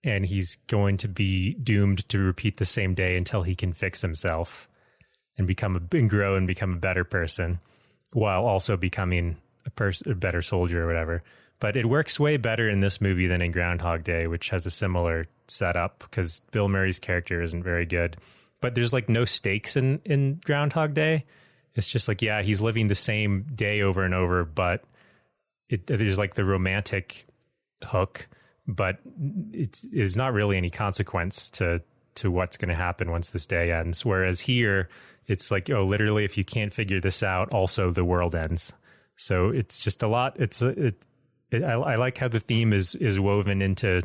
and he's going to be doomed to repeat the same day until he can fix himself and grow and become a better person, while also becoming a better soldier or whatever. But it works way better in this movie than in Groundhog Day, which has a similar setup because Bill Murray's character isn't very good. But there's like no stakes in Groundhog Day. It's just like, yeah, he's living the same day over and over, but there's like the romantic hook, but it's not really any consequence to what's going to happen once this day ends. Whereas here, it's like, oh, literally, if you can't figure this out, also the world ends. So it's just a lot. I like how the theme is woven into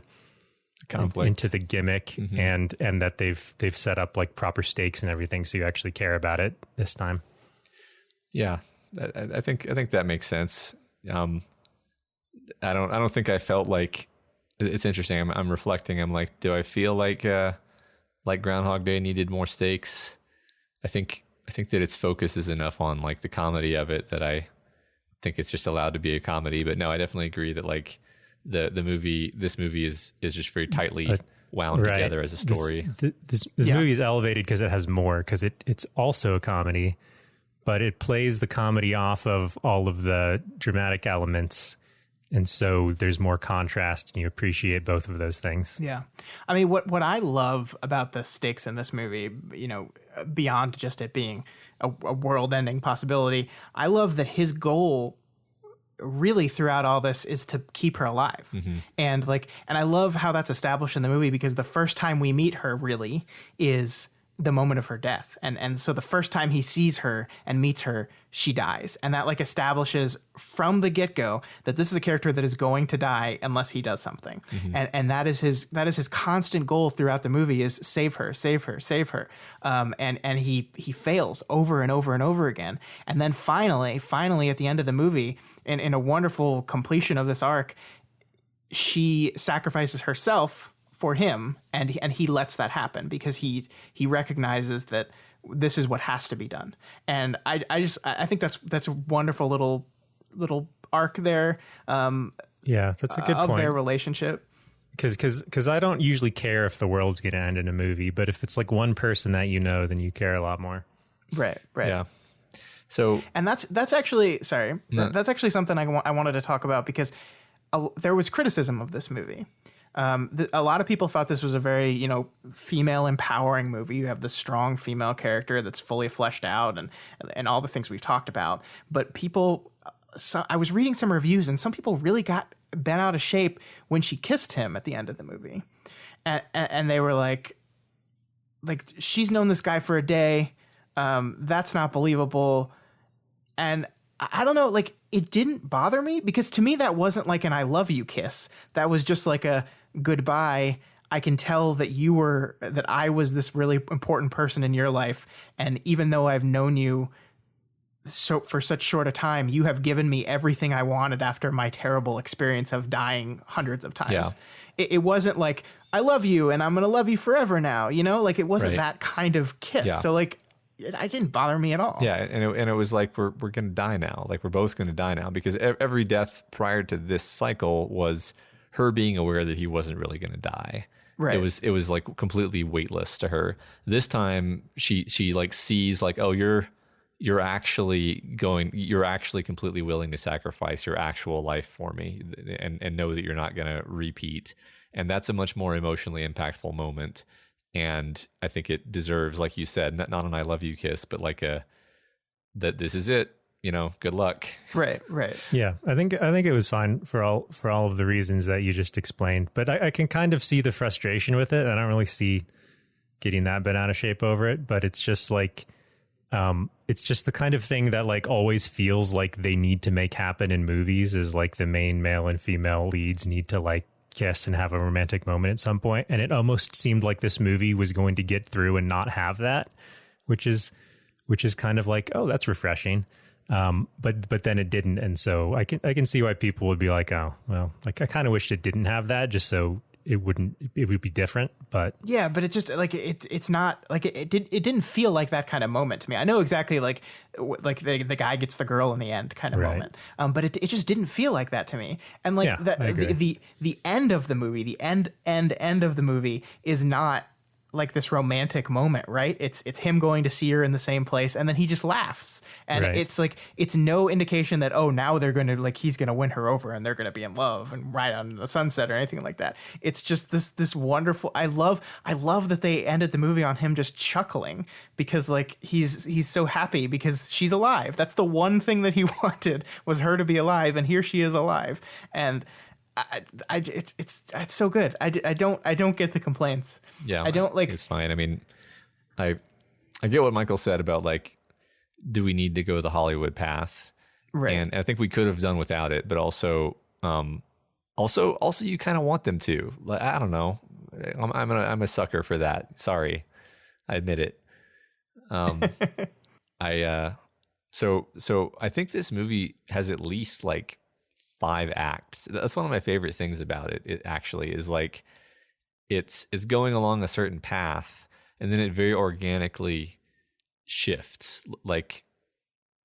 conflict, into the gimmick, and that they've set up like proper stakes and everything, so you actually care about it this time. Yeah, I think that makes sense. I don't think I felt like, it's interesting. I'm reflecting. I'm like, do I feel like Groundhog Day needed more stakes? I think that its focus is enough on like the comedy of it that I think it's just allowed to be a comedy. But no, I definitely agree that like this movie is just very tightly wound together as a story. This movie is elevated because it has more, because it's also a comedy, but it plays the comedy off of all of the dramatic elements. And so there's more contrast, and you appreciate both of those things. Yeah. I mean, what I love about the stakes in this movie, you know, beyond just it being a world-ending possibility, I love that his goal really throughout all this is to keep her alive. And I love how that's established in the movie, because the first time we meet her really is the moment of her death. And so the first time he sees her and meets her, she dies. And that like establishes from the get-go that this is a character that is going to die unless he does something. And that is his constant goal throughout the movie is save her, save her, save her. And he fails over and over and over again. And then finally at the end of the movie, in a wonderful completion of this arc, she sacrifices herself for him, and he lets that happen because he recognizes that this is what has to be done. And I think that's a wonderful little arc there. Yeah, that's a good of point. Their relationship. Because I don't usually care if the world's going to end in a movie, but if it's like one person that you know, then you care a lot more. Right. Yeah. So, and that's actually that's actually something I wanted to talk about because there was criticism of this movie. A lot of people thought this was a very, female empowering movie. You have this strong female character that's fully fleshed out and all the things we've talked about. But I was reading some reviews and some people really got bent out of shape when she kissed him at the end of the movie. And they were like, she's known this guy for a day. That's not believable. And I don't know, it didn't bother me because to me that wasn't like an I love you kiss. That was just like a goodbye. I can tell that I was this really important person in your life. And even though I've known you for such short a time, you have given me everything I wanted after my terrible experience of dying hundreds of times. Yeah. It wasn't like, I love you and I'm going to love you forever now. It wasn't Right. that kind of kiss. Yeah. So it didn't bother me at all. yeah, and it was like we're going to die now. Like we're both going to die now because every death prior to this cycle was her being aware that he wasn't really going to die. Right. It was like completely weightless to her. This time she like sees like, oh, you're actually completely willing to sacrifice your actual life for me and know that you're not going to repeat. And that's a much more emotionally impactful moment. And I think it deserves, like you said, not an I love you kiss, but like that this is it, good luck. Right. Yeah, I think it was fine for all of the reasons that you just explained. But I can kind of see the frustration with it. I don't really see getting that bent out of shape over it. But it's just like, it's just the kind of thing that like always feels like they need to make happen in movies is like the main male and female leads need to like kiss and have a romantic moment at some point. And it almost seemed like this movie was going to get through and not have that, which is kind of like, oh, that's refreshing. But then it didn't. And so I can see why people would be like, oh, well, like I kind of wished it didn't have that just so it would be different. But yeah, but it just like it's not like it didn't feel like that kind of moment to me. I know exactly like the guy gets the girl in the end kind of Right. moment. But it just didn't feel like that to me. And like Yeah, I agree. the end of the movie, the end of the movie is not like this romantic moment, right? It's him going to see her in the same place and then he just laughs. And Right. it's like it's no indication that now they're going to like he's going to win her over and they're going to be in love and ride on the sunset or anything like that. It's just this wonderful I love that they ended the movie on him just chuckling because like he's so happy because she's alive. That's the one thing that he wanted was her to be alive and here she is alive. And it's so good. I don't get the complaints. Yeah, I don't like. It's fine. I mean, I get what Michael said about like, do we need to go the Hollywood path? Right. And I think we could have done without it, but also you kind of want them to. Like, I don't know. I'm a sucker for that. Sorry, I admit it. So I think this movie has at least like 5 acts. That's one of my favorite things about it. It actually is like it's going along a certain path and then it very organically shifts. Like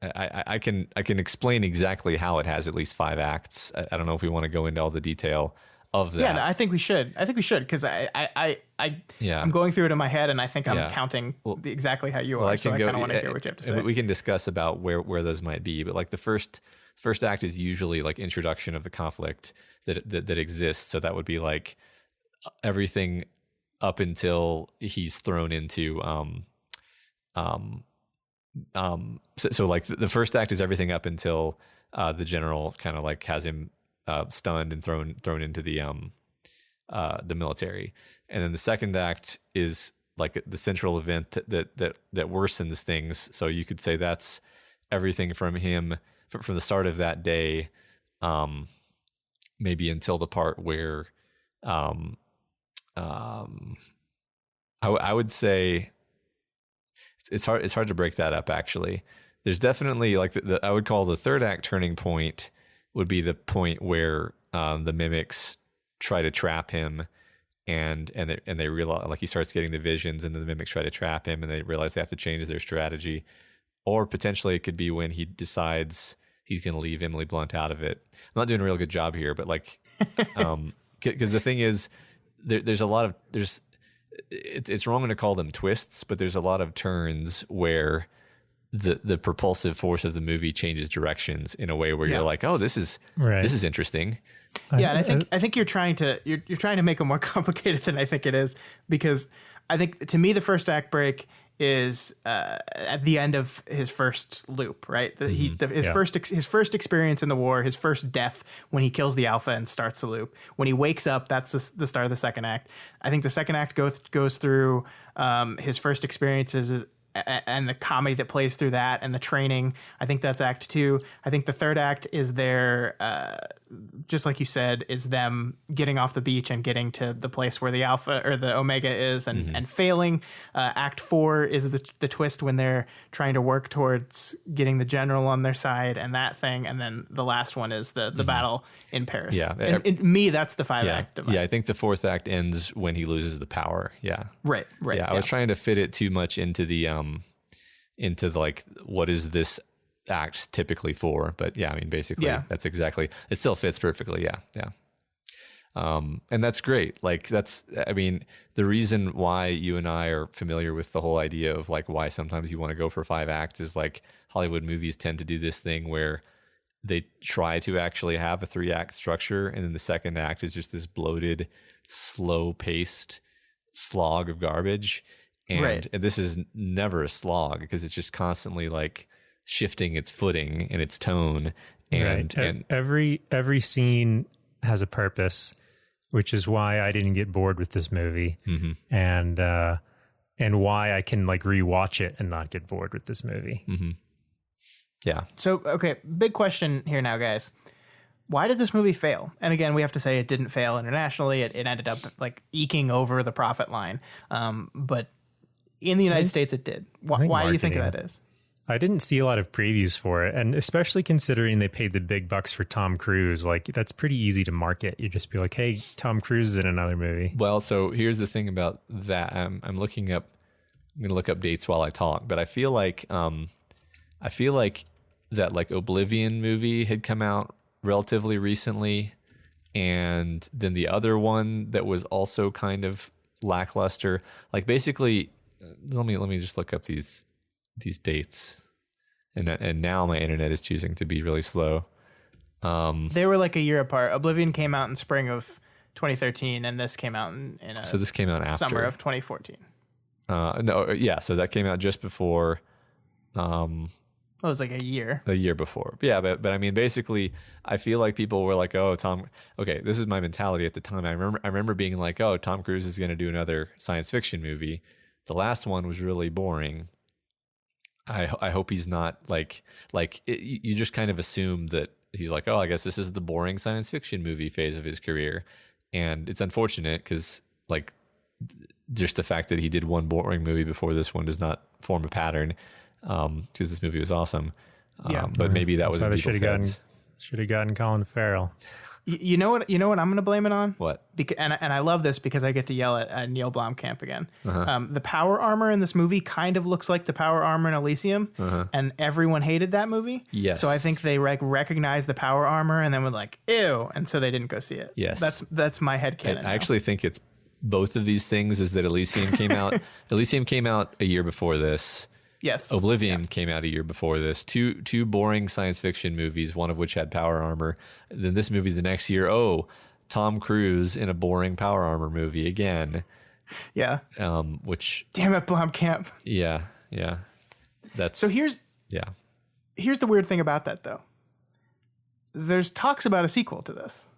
I can explain exactly how it has at least 5 acts. I don't know if we want to go into all the detail of that. Yeah, no, I think we should because I'm going through it in my head and I think I'm counting exactly how you are. So I kind of want to hear what you have to say. We can discuss about where those might be, but like the first act is usually like introduction of the conflict that exists. So that would be like everything up until he's thrown into so like the first act is everything up until the general kind of like has him stunned and thrown into the military, and then the second act is like the central event that worsens things. So you could say that's everything from him from the start of that day, maybe until the part where, I would say it's hard to break that up. Actually, there's definitely like I would call the third act turning point would be the point where the mimics try to trap him, and they realize, like, he starts getting the visions, and then the mimics try to trap him, and they realize they have to change their strategy. Or potentially it could be when he decides he's going to leave Emily Blunt out of it. I'm not doing a real good job here, but like, because the thing is, it's wrong to call them twists, but there's a lot of turns where the propulsive force of the movie changes directions in a way where you're like, oh, this is interesting. Yeah, and I think you're trying to make it more complicated than I think it is, because I think, to me, the first act break is at the end of his first loop, right? His first experience in the war, his first death when he kills the Alpha and starts the loop. When he wakes up, that's the start of the second act. I think the second act goes through his first experiences and the comedy that plays through that, and the training. I think that's act 2. I think the third act is just like you said, is them getting off the beach and getting to the place where the Alpha or the Omega is, and failing. Act 4 is the twist when they're trying to work towards getting the general on their side and that thing. And then the last one is the battle in Paris. Yeah. And me, that's the 5 act. Yeah. I think the fourth act ends when he loses the power. Yeah. Right. Yeah. I was trying to fit it too much into like, what is this act typically for? But yeah, I mean, basically that's exactly, it still fits perfectly. Yeah. And that's great. Like, I mean, the reason why you and I are familiar with the whole idea of like why sometimes you want to go for 5 acts is like Hollywood movies tend to do this thing where they try to actually have a 3-act structure, and then the second act is just this bloated, slow paced slog of garbage. And this is never a slog, because it's just constantly like shifting its footing and its tone. And every scene has a purpose, which is why I didn't get bored with this movie, and why I can like rewatch it and not get bored with this movie. Yeah. So, okay, big question here now, guys. Why did this movie fail? And again, we have to say it didn't fail internationally. It ended up like eking over the profit line. But in the United States, it did. Why do you think that is? I didn't see a lot of previews for it, and especially considering they paid the big bucks for Tom Cruise, like, that's pretty easy to market. You just be like, hey, Tom Cruise is in another movie. Well, so here's the thing about that. I'm going to look up dates while I talk, but I feel like that like Oblivion movie had come out relatively recently, and then the other one that was also kind of lackluster. Like, basically, let me just look up these dates, and now my internet is choosing to be really slow. They were like a year apart. Oblivion came out in spring of 2013, and this came out so this came out after summer of 2014. So that came out just before. It was like a year before. Yeah, but I mean, basically, I feel like people were like, "Oh, Tom." Okay, this is my mentality at the time. I remember being like, "Oh, Tom Cruise is going to do another science fiction movie." The last one was really boring. I hope he's not you just kind of assume that he's like, "Oh, I guess this is the boring science fiction movie phase of his career," and it's unfortunate because like just the fact that he did one boring movie before this one does not form a pattern. Because this movie was awesome. But maybe that was in people's heads. Should have gotten Colin Farrell. You know what I'm going to blame it on? What? And I love this because I get to yell at Neil Blomkamp again. The power armor in this movie kind of looks like the power armor in Elysium, and everyone hated that movie. Yes. So I think they recognized the power armor and then were like, ew, and so they didn't go see it. Yes. That's my headcanon. I actually think it's both of these things. Is that Elysium came out? Elysium came out a year before this. Yes. Oblivion came out a year before this. Two boring science fiction movies, one of which had power armor. Then this movie the next year, Tom Cruise in a boring power armor movie again. Yeah. Which, damn it, Blomkamp. Yeah. That's so here's the weird thing about that though. There's talks about a sequel to this.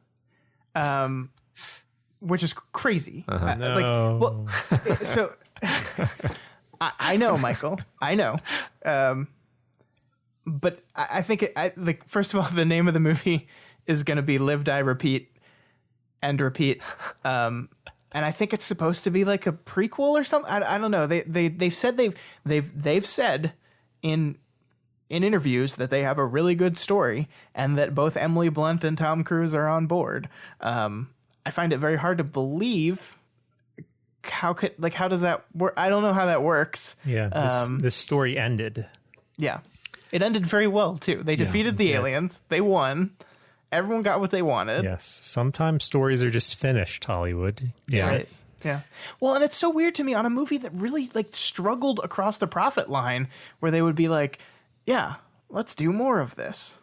Which is crazy. No. I know, Michael. I know. But I think first of all, the name of the movie is going to be Live, Die, Repeat, and Repeat. And I think it's supposed to be like a prequel or something. I don't know. They've said they've said in interviews that they have a really good story and that both Emily Blunt and Tom Cruise are on board. I find it very hard to believe. How does that work? I don't know how that works. Yeah, this story ended. Yeah, it ended very well too. They defeated the aliens. They won. Everyone got what they wanted. Yes. Sometimes stories are just finished, Hollywood. Yeah. Right. Yeah. Well, and it's so weird to me on a movie that really like struggled across the profit line, where they would be like, "Yeah, let's do more of this."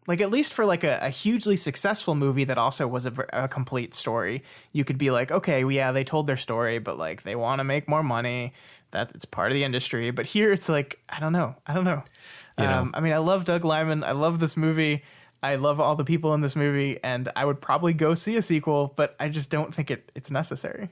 Like at least for like a hugely successful movie that also was a complete story, you could be like, okay, well, yeah, they told their story, but like they want to make more money. It's part of the industry. But here it's like, I don't know. I mean, I love Doug Liman. I love this movie. I love all the people in this movie, and I would probably go see a sequel, but I just don't think it's necessary.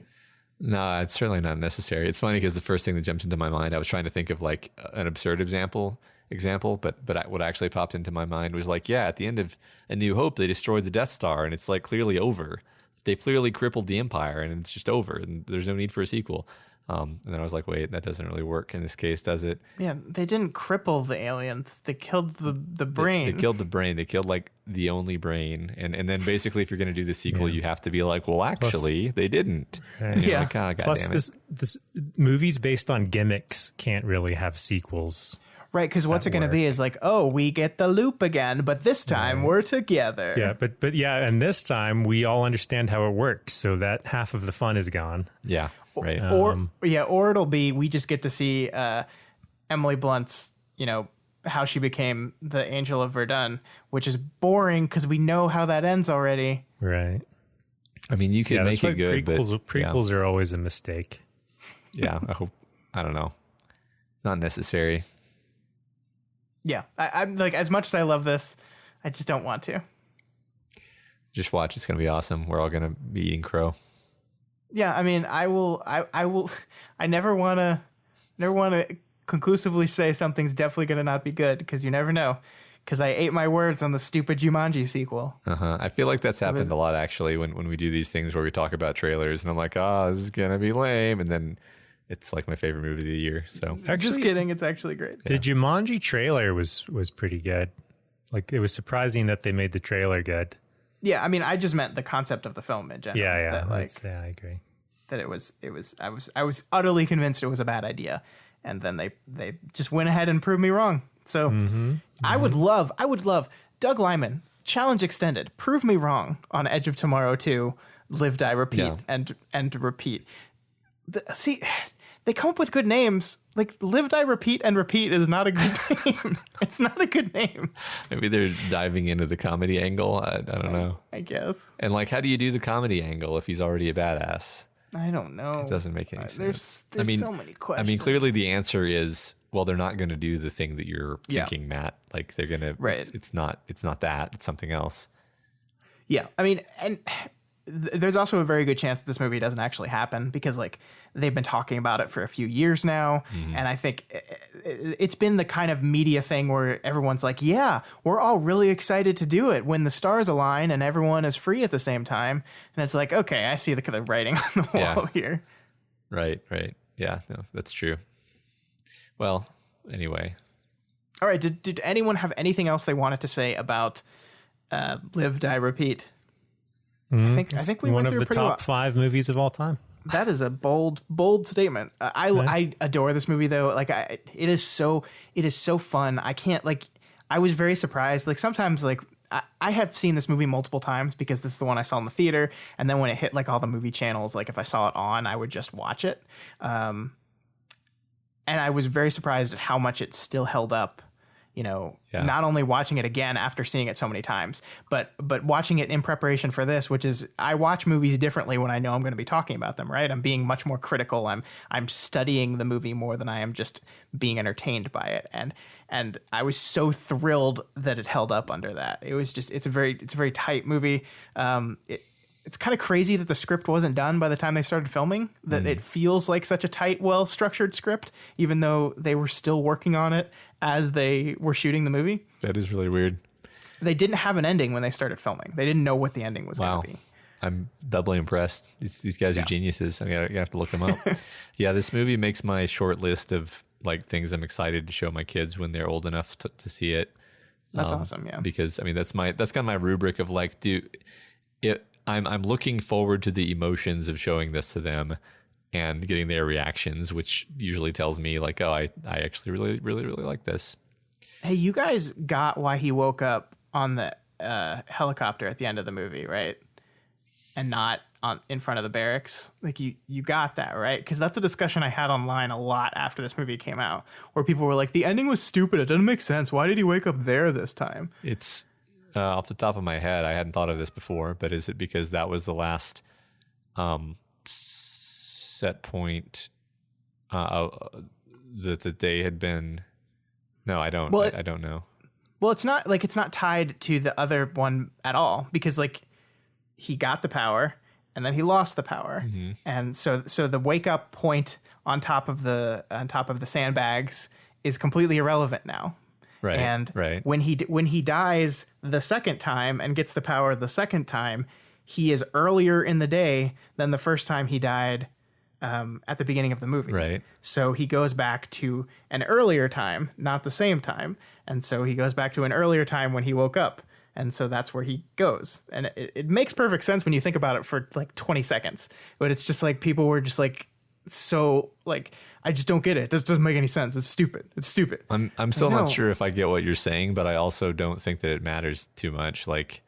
No, it's certainly not necessary. It's funny because the first thing that jumped into my mind, I was trying to think of like an absurd example, but what actually popped into my mind was like, yeah, at the end of A New Hope, they destroyed the Death Star, and it's like clearly over. They clearly crippled the Empire, and it's just over, and there's no need for a sequel. And then I was like, wait, that doesn't really work in this case, does it? Yeah, they didn't cripple the aliens. They killed the brain. They killed the brain. They killed like the only brain. And then basically if you're going to do the sequel, you have to be like, well, actually, they didn't. Right. Yeah. Like, oh, Plus, damn it. this movies based on gimmicks can't really have sequels. Right, because what's it going to be is like, oh, we get the loop again, but this time we're together. Yeah, but yeah, and this time we all understand how it works, so that half of the fun is gone. Yeah, right. Or it'll be we just get to see Emily Blunt's, how she became the Angel of Verdun, which is boring because we know how that ends already. Right. I mean, you could make it good, prequels are always a mistake. Yeah, I don't know. Not necessary. Yeah, I'm like, as much as I love this, I just don't want to. Just watch. It's going to be awesome. We're all going to be eating crow. Yeah, I mean, I will. I never want to conclusively say something's definitely going to not be good, because you never know. Because I ate my words on the stupid Jumanji sequel. I feel like that's happened a lot, actually, when we do these things where we talk about trailers, and I'm like, this is going to be lame, and then it's like my favorite movie of the year. So actually, just kidding. It's actually great. The Jumanji trailer was pretty good. Like, it was surprising that they made the trailer good. Yeah, I mean, I just meant the concept of the film in general. Yeah, I agree. That it was. I was utterly convinced it was a bad idea, and then they just went ahead and proved me wrong. So I would love Doug Liman, challenge extended. Prove me wrong on Edge of Tomorrow 2, Live, Die, Repeat, and Repeat. See, they come up with good names. Like Live, Die, Repeat, and Repeat is not a good name. It's not a good name. Maybe they're diving into the comedy angle. I don't know. I guess. And like, how do you do the comedy angle if he's already a badass? I don't know. It doesn't make any sense. There's so many questions. I mean, clearly the answer is, well, they're not going to do the thing that you're thinking, Matt. Like they're going to, right. It's not that. It's something else. Yeah. I mean, and there's also a very good chance that this movie doesn't actually happen, because like they've been talking about it for a few years now. And I think it's been the kind of media thing where everyone's like, yeah, we're all really excited to do it when the stars align and everyone is free at the same time. And it's like, okay, I see the writing on the wall here. Right. Yeah, no, that's true. Well, anyway. All right. Did anyone have anything else they wanted to say about Live, Die, Repeat? I think we one went of through the pretty top 5 movies of all time. That is a bold statement. I adore this movie though. Like it is so fun. I can't I was very surprised. Like sometimes I have seen this movie multiple times because this is the one I saw in the theater. And then when it hit like all the movie channels, like if I saw it on, I would just watch it. And I was very surprised at how much it still held up. Not only watching it again after seeing it so many times, but watching it in preparation for this, which is I watch movies differently when I know I'm going to be talking about them, right? I'm being much more critical. I'm studying the movie more than I am just being entertained by it. And I was so thrilled that it held up under that. It was just, it's a very tight movie. it's kind of crazy that the script wasn't done by the time they started filming, that it feels like such a tight, well-structured script, even though they were still working on it as they were shooting the movie. That is really weird. They didn't have an ending when they started filming. They didn't know what the ending was going to be. I'm doubly impressed. These guys are geniuses. I mean, you have to look them up. Yeah, this movie makes my short list of like things I'm excited to show my kids when they're old enough to see it. That's awesome, yeah. Because I mean, that's kind of my rubric of like, I'm looking forward to the emotions of showing this to them and getting their reactions, which usually tells me like, oh, I actually really, really, really like this. Hey, you guys got why he woke up on the helicopter at the end of the movie, right? And not in front of the barracks. Like you got that, right? Because that's a discussion I had online a lot after this movie came out, where people were like, the ending was stupid. It doesn't make sense. Why did he wake up there this time? It's off the top of my head, I hadn't thought of this before, but is it because that was the last set point that they had been? No, I don't. I don't know. Well, it's not tied to the other one at all, because like he got the power and then he lost the power, and so the wake up point on top of the sandbags is completely irrelevant now. Right. And when he dies the second time and gets the power the second time, he is earlier in the day than the first time he died at the beginning of the movie. Right. So he goes back to an earlier time, not the same time. And so he goes back to an earlier time when he woke up. And so that's where he goes. And it makes perfect sense when you think about it for like 20 seconds. But it's just like people were just like, so like, I just don't get it. It just doesn't make any sense. It's stupid. It's stupid. I'm still not sure if I get what you're saying, but I also don't think that it matters too much. Like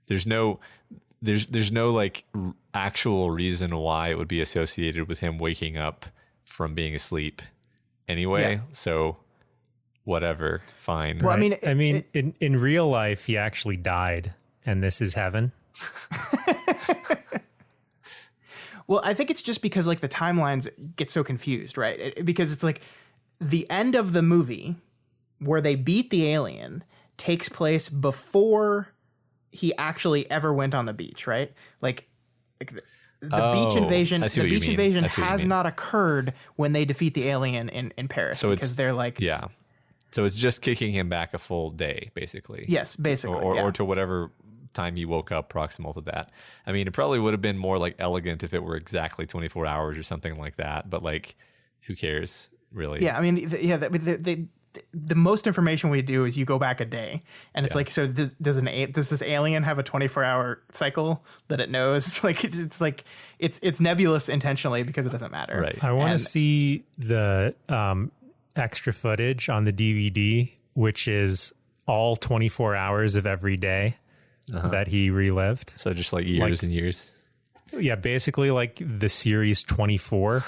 there's no like actual reason why it would be associated with him waking up from being asleep anyway. Yeah. So whatever, fine. Well, right? I mean, in real life, he actually died, and this is heaven. Well, I think it's just because like the timelines get so confused, right? Because it's like the end of the movie where they beat the alien takes place before he actually ever went on the beach, right? Like the beach invasion. The beach invasion has not occurred when they defeat the alien in Paris, so because they're like, yeah. So it's just kicking him back a full day, basically. Yes, basically, or to whatever time he woke up proximal to that. I mean, it probably would have been more like elegant if it were exactly 24 hours or something like that. But like, who cares, really? Yeah, I mean, the most information we do is you go back a day, and it's like, so does this alien have a 24-hour cycle that it knows? Like it's nebulous intentionally because it doesn't matter. Right. I want to see the extra footage on the DVD, which is all 24 hours of every day that he relived. So just like years and years. Yeah, basically like the series 24.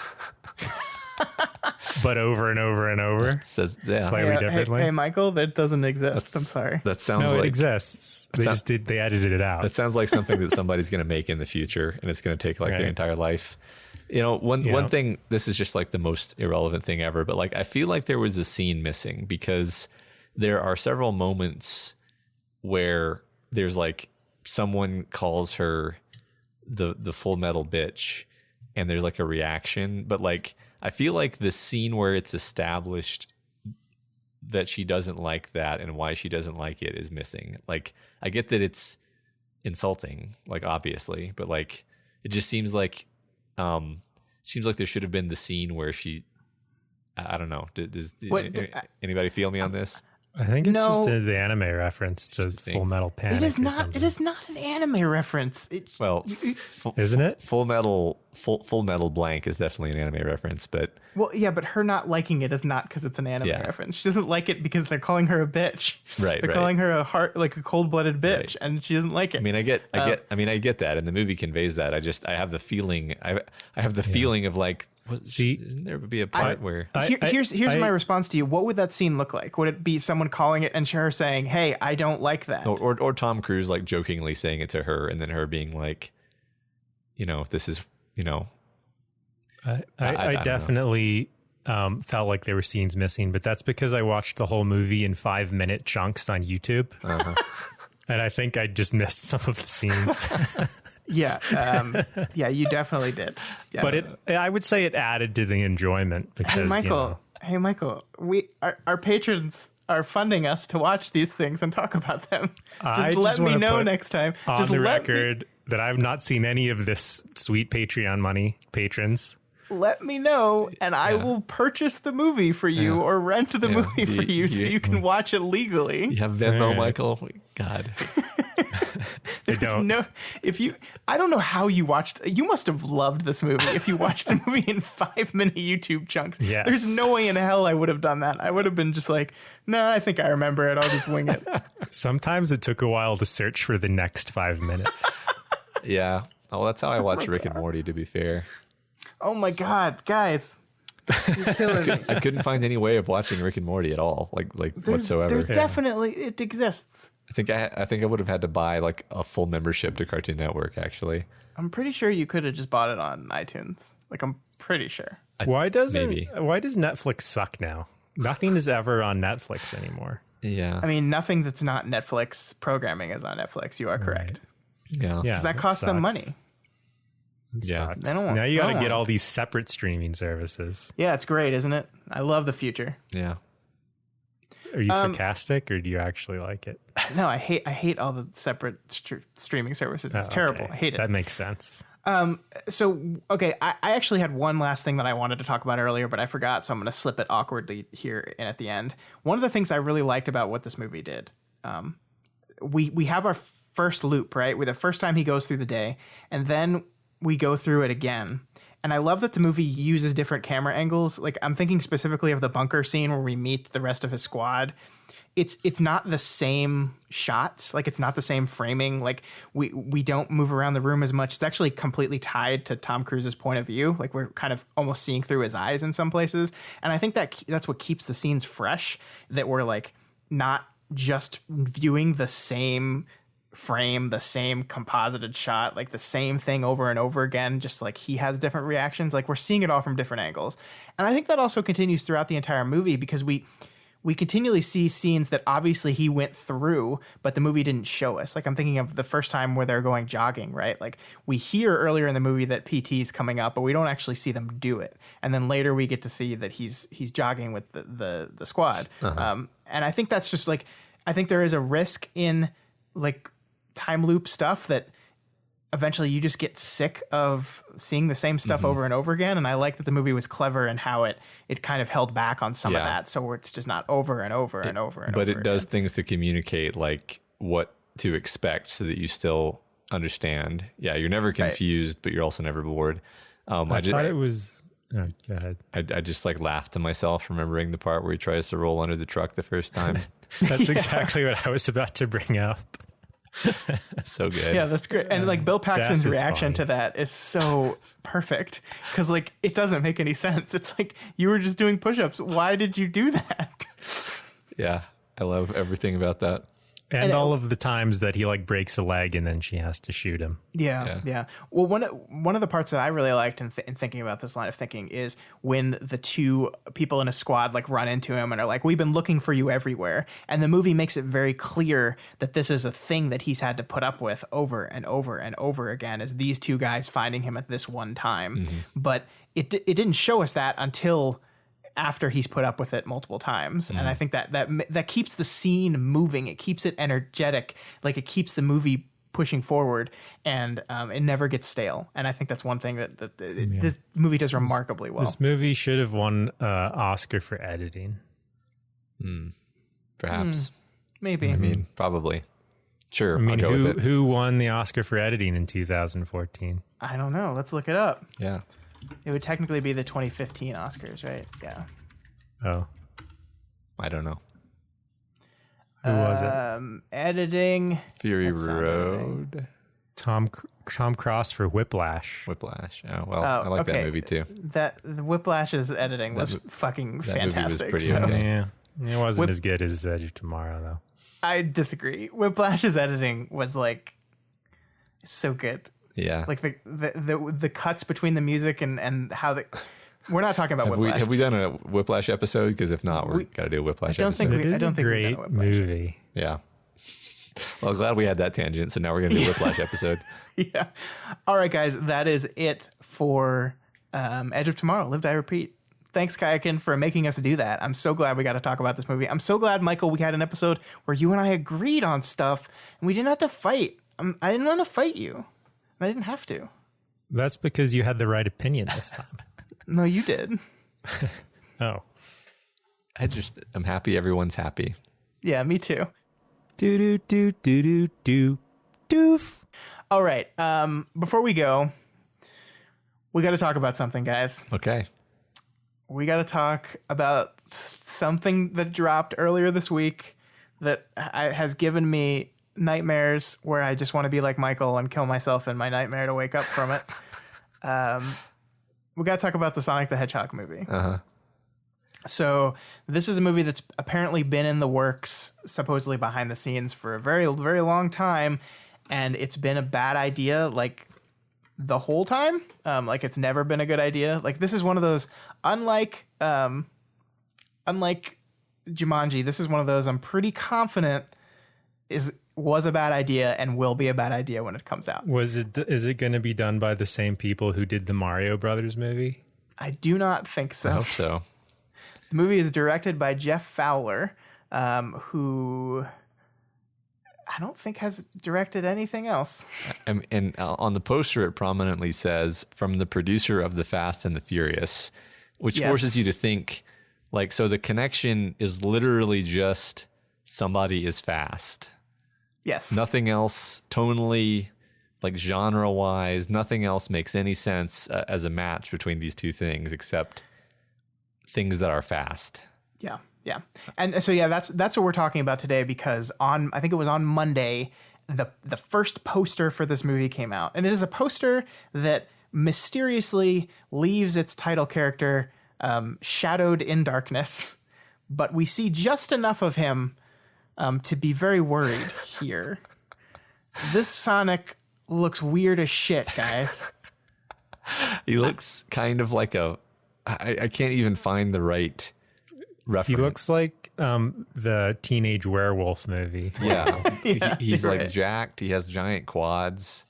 But over and over and over. Slightly differently. Hey, Michael, that doesn't exist. I'm sorry. That sounds like it exists. They edited it out. That sounds like something that somebody's going to make in the future, and it's going to take like their entire life. You know, one thing, this is just like the most irrelevant thing ever, but like I feel like there was a scene missing because there are several moments where there's like someone calls her the full metal bitch and there's like a reaction, but like I feel like the scene where it's established that she doesn't like that and why she doesn't like it is missing. Like I get that it's insulting, like obviously, but like it just seems like there should have been the scene where she, I don't know. Does anybody feel me on this? I think it's just the anime reference to Full Metal Panic. It is not. It is not an anime reference. Isn't it? Full Metal Blank is definitely an anime reference, but but her not liking it is not because it's an anime reference. She doesn't like it because they're calling her a bitch. Right. They're calling her a cold-blooded bitch, and she doesn't like it. I mean, I get that, and the movie conveys that. I have the feeling. I have the feeling of like. There would be a part where here's my response to you. What would that scene look like? Would it be someone calling it and her saying, "Hey, I don't like that," or Tom Cruise like jokingly saying it to her, and then her being like, this is, I definitely felt like there were scenes missing, but that's because I watched the whole movie in 5-minute chunks on YouTube, and I think I just missed some of the scenes. Yeah, yeah, you definitely did. Yeah. But I would say it added to the enjoyment because Hey, Michael, our patrons are funding us to watch these things and talk about them. Just let me know next time. On Just the record that I've not seen any of this sweet Patreon money, patrons. Let me know, and I will purchase the movie for you or rent the movie for you so you can watch it legally. You have Venmo, Michael? God. I don't. I don't know how you watched. You must have loved this movie if you watched the movie in 5-minute YouTube chunks. Yes. There's no way in hell I would have done that. I would have been just like, no, I think I remember it. I'll just wing it. Sometimes it took a while to search for the next 5 minutes. Yeah. Oh, that's how I watch Rick and Morty, to be fair. Oh my God, guys. You're killing me. I couldn't find any way of watching Rick and Morty at all, like whatsoever. There's definitely, it exists. I think I would have had to buy like a full membership to Cartoon Network, actually. I'm pretty sure you could have just bought it on iTunes. Like, I'm pretty sure. Why does maybe. Why does Netflix suck now? Nothing is ever on Netflix anymore. Yeah. I mean, nothing that's not Netflix programming is on Netflix. You are correct. Yeah. Because that costs them money. Yeah. They don't want, Now you got to they get don't all these separate streaming services. Yeah, it's great, isn't it? I love the future. Yeah. Are you sarcastic or do you actually like it? No, I hate all the separate streaming services. It's terrible. I hate it. That makes sense. So, okay, I actually had one last thing that I wanted to talk about earlier, but I forgot, so I'm going to slip it awkwardly here and at the end. One of the things I really liked about what this movie did, we have our first loop, right? With the first time he goes through the day, and then we go through it again. And I love that the movie uses different camera angles. Like, I'm thinking specifically of the bunker scene where we meet the rest of his squad. It's not the same shots. Like, it's not the same framing. Like, we don't move around the room as much. It's actually completely tied to Tom Cruise's point of view. Like, we're kind of almost seeing through his eyes in some places. And I think that's what keeps the scenes fresh, that we're like not just viewing the same frame, the same composited shot, like the same thing over and over again, just like he has different reactions. Like, we're seeing it all from different angles. And I think that also continues throughout the entire movie, because we continually see scenes that obviously he went through, but the movie didn't show us. Like, I'm thinking of the first time where they're going jogging, right? Like, we hear earlier in the movie that PT is coming up, but we don't actually see them do it. And then later we get to see that he's jogging with the squad. And I think that's just like, I think there is a risk in like time loop stuff that eventually you just get sick of seeing the same stuff over and over again. And I like that the movie was clever in how it kind of held back on some of that. So it's just not over and over and over and over. But it does again. things to communicate like what to expect so that you still understand. Yeah. You're never confused, but you're also never bored. I thought it was, go ahead. I just like laughed to myself remembering the part where he tries to roll under the truck the first time. That's exactly what I was about to bring up. So good. Yeah, that's great. And like Bill Paxton's reaction funny. to that is so perfect, because like it doesn't make any sense. It's like, you were just doing push-ups. Why did you do that? Yeah. I love everything about that. And all of the times that he like breaks a leg and then she has to shoot him. Yeah. Well, one of the parts that I really liked in thinking about this line of thinking is when the two people in a squad like run into him and are like, "We've been looking for you everywhere," and the movie makes it very clear that this is a thing that he's had to put up with over and over and over again, is these two guys finding him at this one time. But it didn't show us that until after he's put up with it multiple times. And I think that keeps the scene moving. It keeps it energetic. Like, it keeps the movie pushing forward, and it never gets stale. And I think that's one thing that this movie does remarkably well. This movie should have won Oscar for editing. Perhaps. Maybe. I mean, probably. Sure. I mean, I'll go with it. who won the Oscar for editing in 2014? I don't know. Let's look it up. Yeah. It would technically be the 2015 Oscars, right? Yeah. Oh, I don't know. who was it? Editing. Fury That sounded Road. Tom Cross for Whiplash. Whiplash. Oh, well, I like that movie too. The Whiplash's editing was fucking that movie was fantastic. pretty so- okay. Yeah, it wasn't as good as Edge of Tomorrow though. I disagree. Whiplash's editing was like so good. Yeah. Like the cuts between the music and how the. We're not talking about Whiplash. Have we done a Whiplash episode? Because if not, we got to do a Whiplash I don't episode. think It is I don't a think we've done great a Whiplash. movie. Yeah. Well, glad we had that tangent. So now we're going to do a Whiplash episode. Yeah. All right, guys. That is it for Edge of Tomorrow. Live, Die, Repeat. Thanks, Kyakan, for making us do that. I'm so glad we got to talk about this movie. I'm so glad, Michael, we had an episode where you and I agreed on stuff and we didn't have to fight. I didn't want to fight you. I didn't have to. That's because you had the right opinion this time. No, you did. Oh. I'm happy everyone's happy. Yeah, me too. Doof. All right. Before we go, we got to talk about something, guys. Okay. We got to talk about something that dropped earlier this week that has given me nightmares where I just want to be like Michael and kill myself in my nightmare to wake up from it. We got to talk about the Sonic the Hedgehog movie. Uh-huh. So this is a movie that's apparently been in the works, supposedly behind the scenes, for a very, very long time. And it's been a bad idea, like, the whole time. Like, it's never been a good idea. Like, this is one of those, unlike Jumanji, this is one of those I'm pretty confident was a bad idea and will be a bad idea when it comes out. Is it going to be done by the same people who did the Mario Brothers movie? I do not think so. I hope so. The movie is directed by Jeff Fowler, who I don't think has directed anything else. And on the poster, it prominently says, from the producer of The Fast and the Furious, which forces you to think, like, so the connection is literally just somebody is fast. Yes. Nothing else tonally, like genre-wise, nothing else makes any sense as a match between these two things except things that are fast. Yeah. Yeah. And so, yeah, that's what we're talking about today, because I think it was on Monday, the first poster for this movie came out. And it is a poster that mysteriously leaves its title character shadowed in darkness. But we see just enough of him to be very worried here. This Sonic looks weird as shit, guys. He looks kind of like I can't even find the right reference. He looks like the Teenage Werewolf movie. Yeah. He's right. like jacked. He has giant quads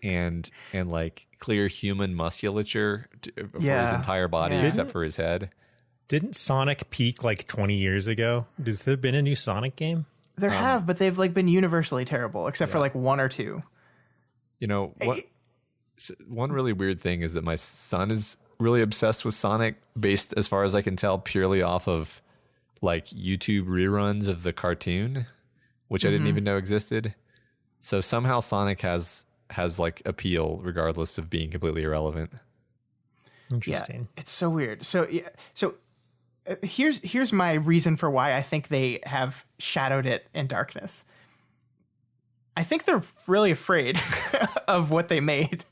and like clear human musculature for his entire body except for his head. Didn't Sonic peak like 20 years ago? Has there been a new Sonic game? There have, but they've like been universally terrible, except for like one or two. You know, one really weird thing is that my son is really obsessed with Sonic, based, as far as I can tell, purely off of like YouTube reruns of the cartoon, which I didn't even know existed. So somehow Sonic has like appeal regardless of being completely irrelevant. Interesting. Yeah, it's so weird. So here's my reason for why I think they have shadowed it in darkness. I think they're really afraid of what they made.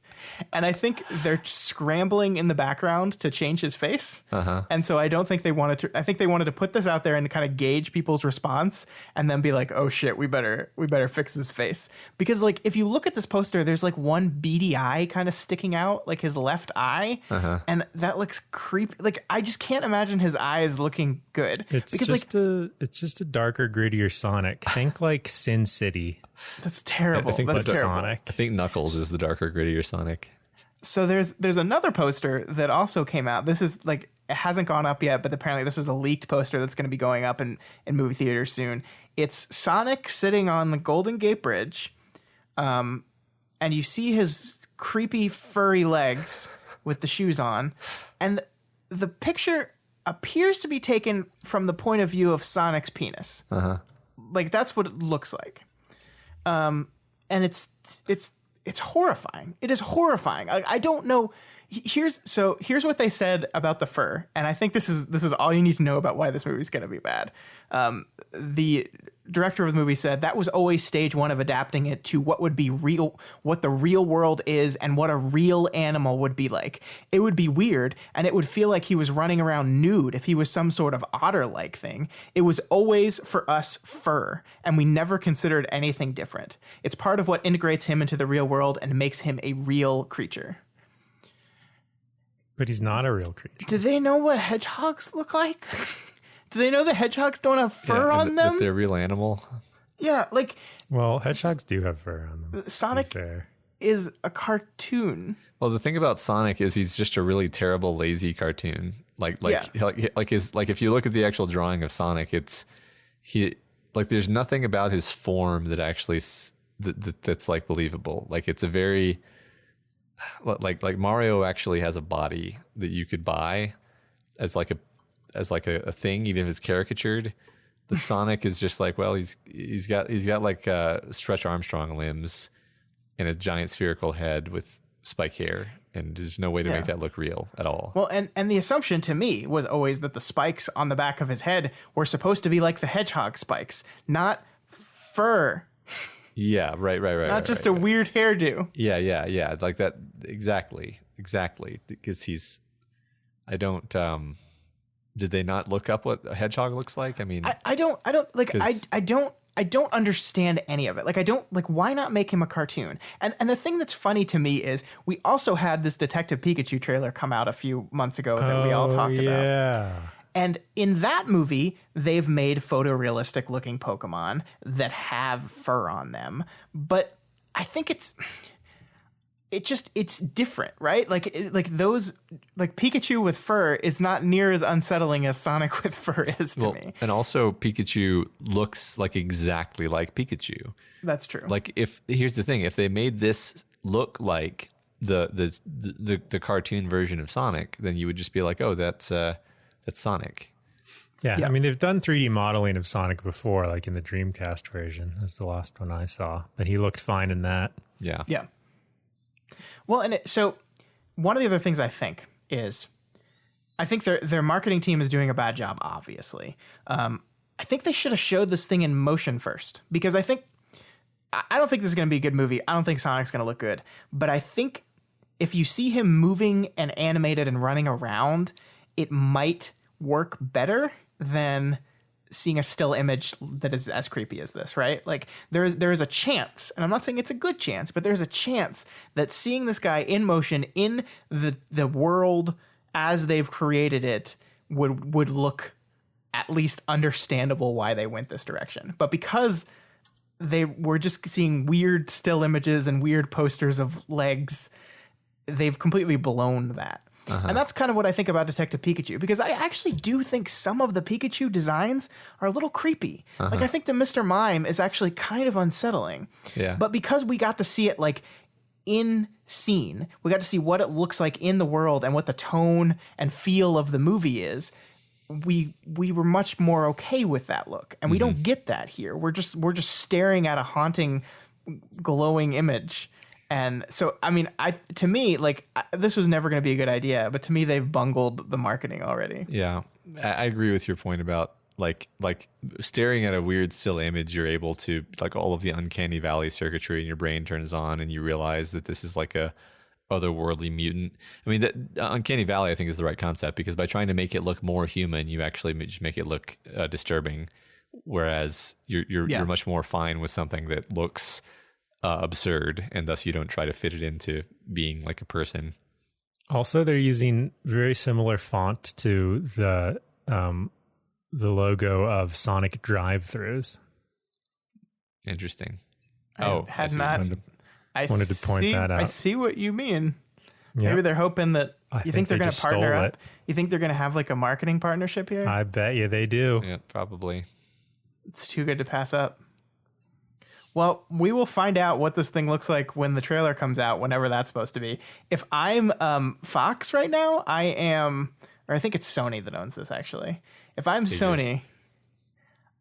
And I think they're scrambling in the background to change his face. And so I don't think they wanted to. I think they wanted to put this out there and kind of gauge people's response and then be like, oh shit, we better fix his face. Because like, if you look at this poster, there's like one beady eye kind of sticking out, like his left eye. And that looks creepy. Like, I just can't imagine his eyes looking good. It's just a darker, grittier Sonic. Think like Sin City. That's terrible. That's terrible. Sonic. I think Knuckles is the darker, grittier Sonic. So there's another poster that also came out. This is like, it hasn't gone up yet, but apparently this is a leaked poster that's going to be going up in movie theaters soon. It's Sonic sitting on the Golden Gate Bridge, and you see his creepy furry legs with the shoes on, and the picture appears to be taken from the point of view of Sonic's penis. Like, that's what it looks like. And it's horrifying. It is horrifying. I don't know. Here's what they said about the fur, and I think this is all you need to know about why this movie is going to be bad. The director of the movie said that was always stage one of adapting it to what would be real, what the real world is, and what a real animal would be like. It would be weird, and it would feel like he was running around nude if he was some sort of otter-like thing. It was always, for us, fur, and we never considered anything different. It's part of what integrates him into the real world and makes him a real creature. But he's not a real creature. Do they know what hedgehogs look like? Do they know the hedgehogs don't have fur on them? That they're a real animal. Yeah, like Well, hedgehogs do have fur on them. Sonic to be fair. is a cartoon. Well, the thing about Sonic is he's just a really terrible, lazy cartoon. Like if you look at the actual drawing of Sonic, there's nothing about his form that actually that's like believable. Like it's a very like Mario actually has a body that you could buy as like a thing, even if it's caricatured. But Sonic is just like, well, he's got like Stretch Armstrong limbs and a giant spherical head with spike hair, and there's no way to make that look real at all. Well, and the assumption to me was always that the spikes on the back of his head were supposed to be like the hedgehog spikes, not fur. Yeah, right. Not just a weird hairdo. Yeah. Like that. Exactly. Because I don't. Did they not look up what a hedgehog looks like? I mean, I don't like. I don't understand any of it. Like, I don't like. Why not make him a cartoon? And the thing that's funny to me is we also had this Detective Pikachu trailer come out a few months ago that we all talked about. Yeah. And in that movie, they've made photorealistic looking Pokemon that have fur on them. But I think it's different, right? Like Pikachu with fur is not near as unsettling as Sonic with fur is to me. And also Pikachu looks like exactly like Pikachu. That's true. Like here's the thing, if they made this look like the cartoon version of Sonic, then you would just be like, oh, that's Sonic. Yeah, I mean, they've done 3D modeling of Sonic before, like in the Dreamcast version. That's the last one I saw. But he looked fine in that. Yeah. Yeah. Well, so one of the other things I think is, I think their marketing team is doing a bad job, obviously. I think they should have showed this thing in motion first, because I don't think this is going to be a good movie. I don't think Sonic's going to look good. But I think if you see him moving and animated and running around, it might work better than seeing a still image that is as creepy as this, right? Like there is a chance, and I'm not saying it's a good chance, but there's a chance that seeing this guy in motion in the world as they've created it would look at least understandable why they went this direction. But because they were just seeing weird still images and weird posters of legs, they've completely blown that. And that's kind of what I think about Detective Pikachu, because I actually do think some of the Pikachu designs are a little creepy. Like, I think the Mr. Mime is actually kind of unsettling. Yeah. But because we got to see it like in scene, we got to see what it looks like in the world and what the tone and feel of the movie is, we were much more okay with that look. And we don't get that here. We're just staring at a haunting, glowing image. And so, I mean, to me, this was never going to be a good idea, but to me, they've bungled the marketing already. Yeah, I agree with your point about like staring at a weird still image. You're able to, like, all of the uncanny valley circuitry in your brain turns on, and you realize that this is like a otherworldly mutant. I mean, that uncanny valley, I think, is the right concept, because by trying to make it look more human, you actually just make it look disturbing. Whereas you're much more fine with something that looks absurd, and thus you don't try to fit it into being like a person. Also, they're using very similar font to the logo of Sonic drive-thrus. Interesting. I wanted to point that out. I see what you mean. Yep. Maybe they're hoping that you think they're going to just partner stole up. You think they're going to have like a marketing partnership here? I bet you they do. Yeah, probably. It's too good to pass up. Well, we will find out what this thing looks like when the trailer comes out, whenever that's supposed to be. If I'm Fox right now, or I think it's Sony that owns this, actually. If I'm Sony,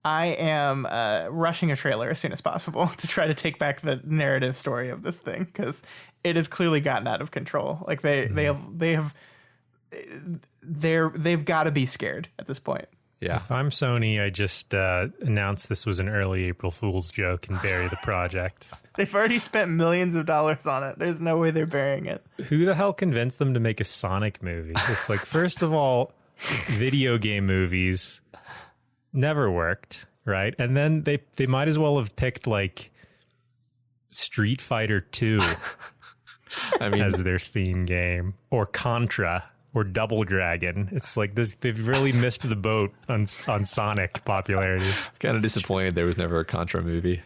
I am rushing a trailer as soon as possible to try to take back the narrative story of this thing, because it has clearly gotten out of control. Like they've got to be scared at this point. Yeah. If I'm Sony, I just announced this was an early April Fool's joke and bury the project. They've already spent millions of dollars on it. There's no way they're burying it. Who the hell convinced them to make a Sonic movie? It's like, first of all, video game movies never worked, right? And then they might as well have picked like Street Fighter 2 I mean, as their theme game, or Contra, or Double Dragon. It's like this. They've really missed the boat on Sonic popularity. Kind of disappointed there was never a Contra movie.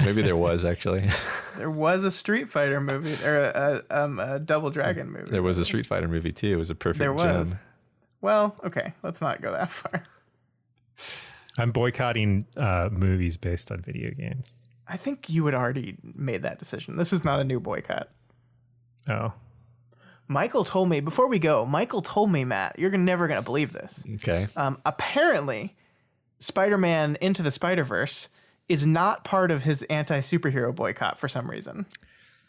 Maybe there was, actually. There was a Street Fighter movie, or a Double Dragon movie. There was a Street Fighter movie, too. It was a perfect There was. gem. Well, okay, let's not go that far. I'm boycotting movies based on video games. I think you had already made that decision. This is not a new boycott. Oh. Michael told me, before we go, Matt, you're never going to believe this. Okay. Apparently, Spider-Man Into the Spider-Verse is not part of his anti-superhero boycott for some reason.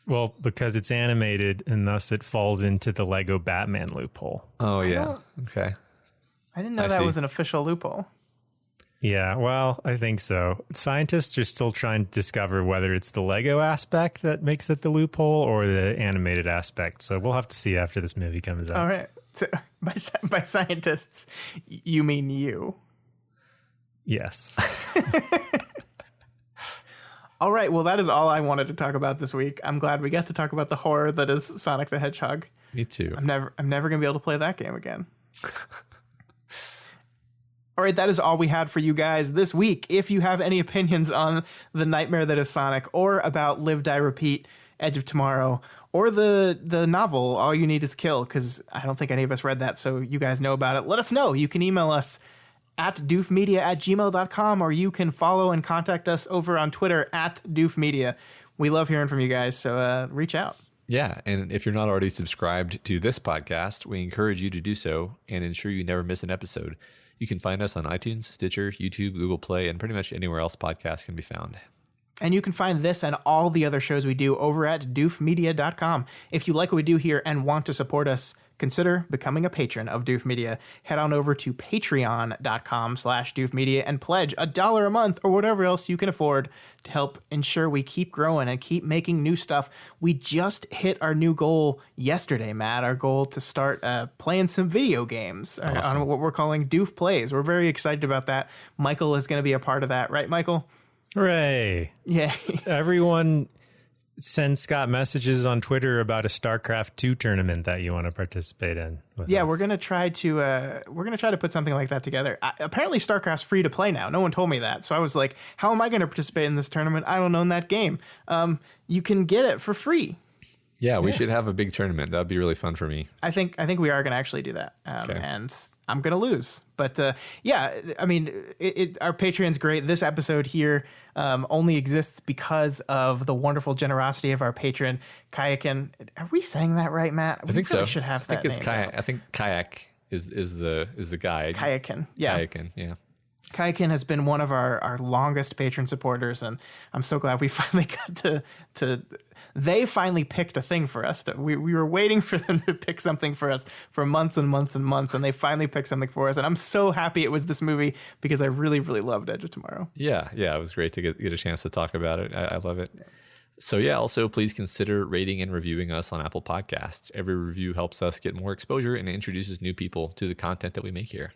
Well, because it's animated and thus it falls into the Lego Batman loophole. Oh, yeah. Okay. I didn't know that was an official loophole. Yeah, well, I think so. Scientists are still trying to discover whether it's the Lego aspect that makes it the loophole or the animated aspect. So we'll have to see after this movie comes out. All right. So by scientists, you mean you? Yes. All right. Well, that is all I wanted to talk about this week. I'm glad we got to talk about the horror that is Sonic the Hedgehog. Me too. I'm never going to be able to play that game again. All right, that is all we had for you guys this week. If you have any opinions on the nightmare that is Sonic, or about Live, Die, Repeat, Edge of Tomorrow, or the novel All You Need Is Kill, because I don't think any of us read that, so you guys know about it, let us know. You can email us at doofmedia@gmail.com, or you can follow and contact us over on Twitter at doofmedia. We love hearing from you guys, so reach out. Yeah, and if you're not already subscribed to this podcast, we encourage you to do so and ensure you never miss an episode. You can find us on iTunes, Stitcher, YouTube, Google Play, and pretty much anywhere else podcasts can be found. And you can find this and all the other shows we do over at doofmedia.com. If you like what we do here and want to support us, consider becoming a patron of Doof Media. Head on over to patreon.com/doofmedia and pledge $1 a month or whatever else you can afford to help ensure we keep growing and keep making new stuff. We just hit our new goal yesterday, Matt, our goal to start playing some video games on what we're calling Doof Plays. We're very excited about that. Michael is going to be a part of that, right, Michael? Hooray. Yeah. Everyone send Scott messages on Twitter about a StarCraft 2 tournament that you want to participate in. Yeah, we're gonna try to put something like that together. Apparently, StarCraft's free to play now. No one told me that, so I was like, "How am I going to participate in this tournament? I don't own that game." You can get it for free. Yeah, we should have a big tournament. That'd be really fun for me. I think we are going to actually do that, and I'm going to lose. But yeah, I mean, our Patreon's great. This episode here only exists because of the wonderful generosity of our patron, Kyakan. Are we saying that right, Matt? I think so. Should have that. I think it's Kayak. I think Kayak is the guy. Kyakan. Yeah. Kyakan. Yeah. Kyakan has been one of our longest patron supporters, and I'm so glad we finally got to they finally picked a thing for us. We were waiting for them to pick something for us for months and months and months, and they finally picked something for us, and I'm so happy it was this movie because I really, really loved Edge of Tomorrow. Yeah, it was great to get a chance to talk about it. I love it. Yeah. So yeah, also please consider rating and reviewing us on Apple Podcasts. Every review helps us get more exposure and introduces new people to the content that we make here.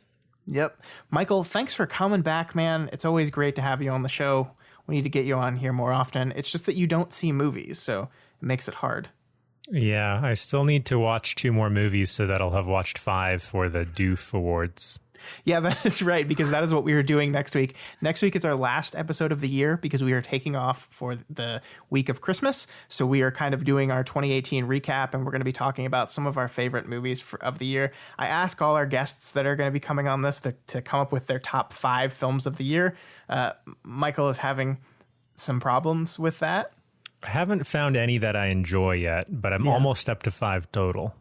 Yep. Michael, thanks for coming back, man. It's always great to have you on the show. We need to get you on here more often. It's just that you don't see movies, so it makes it hard. Yeah, I still need to watch 2 more movies so that I'll have watched 5 for the Doof Awards. Yeah, that is right, because that is what we are doing next week. Next week is our last episode of the year because we are taking off for the week of Christmas. So we are kind of doing our 2018 recap, and we're going to be talking about some of our favorite movies of the year. I ask all our guests that are going to be coming on this to come up with their top 5 films of the year. Michael is having some problems with that. I haven't found any that I enjoy yet, but I'm almost up to 5 total.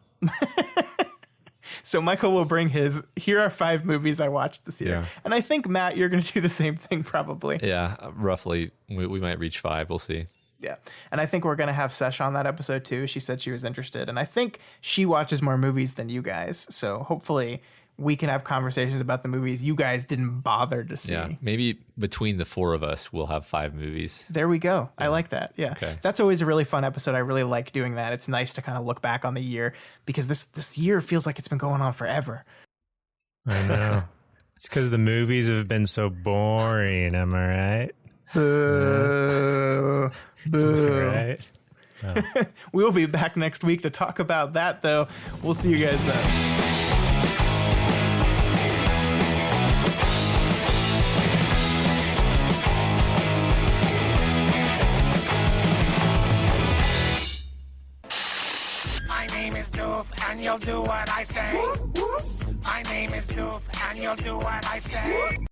So Michael will bring here are 5 movies I watched this year. Yeah. And I think, Matt, you're going to do the same thing probably. Yeah, roughly. We might reach 5. We'll see. Yeah. And I think we're going to have Sesh on that episode too. She said she was interested. And I think she watches more movies than you guys. So hopefully we can have conversations about the movies you guys didn't bother to see. Yeah, maybe between the 4 of us, we'll have 5 movies. There we go. Yeah. I like that. Yeah. Okay. That's always a really fun episode. I really like doing that. It's nice to kind of look back on the year because this year feels like it's been going on forever. I know. It's because the movies have been so boring. Am I right? Boo. Boo. Right. We will be back next week to talk about that, though. We'll see you guys then. My name is Doof, and you'll do what I say. My name is Doof, and you'll do what I say.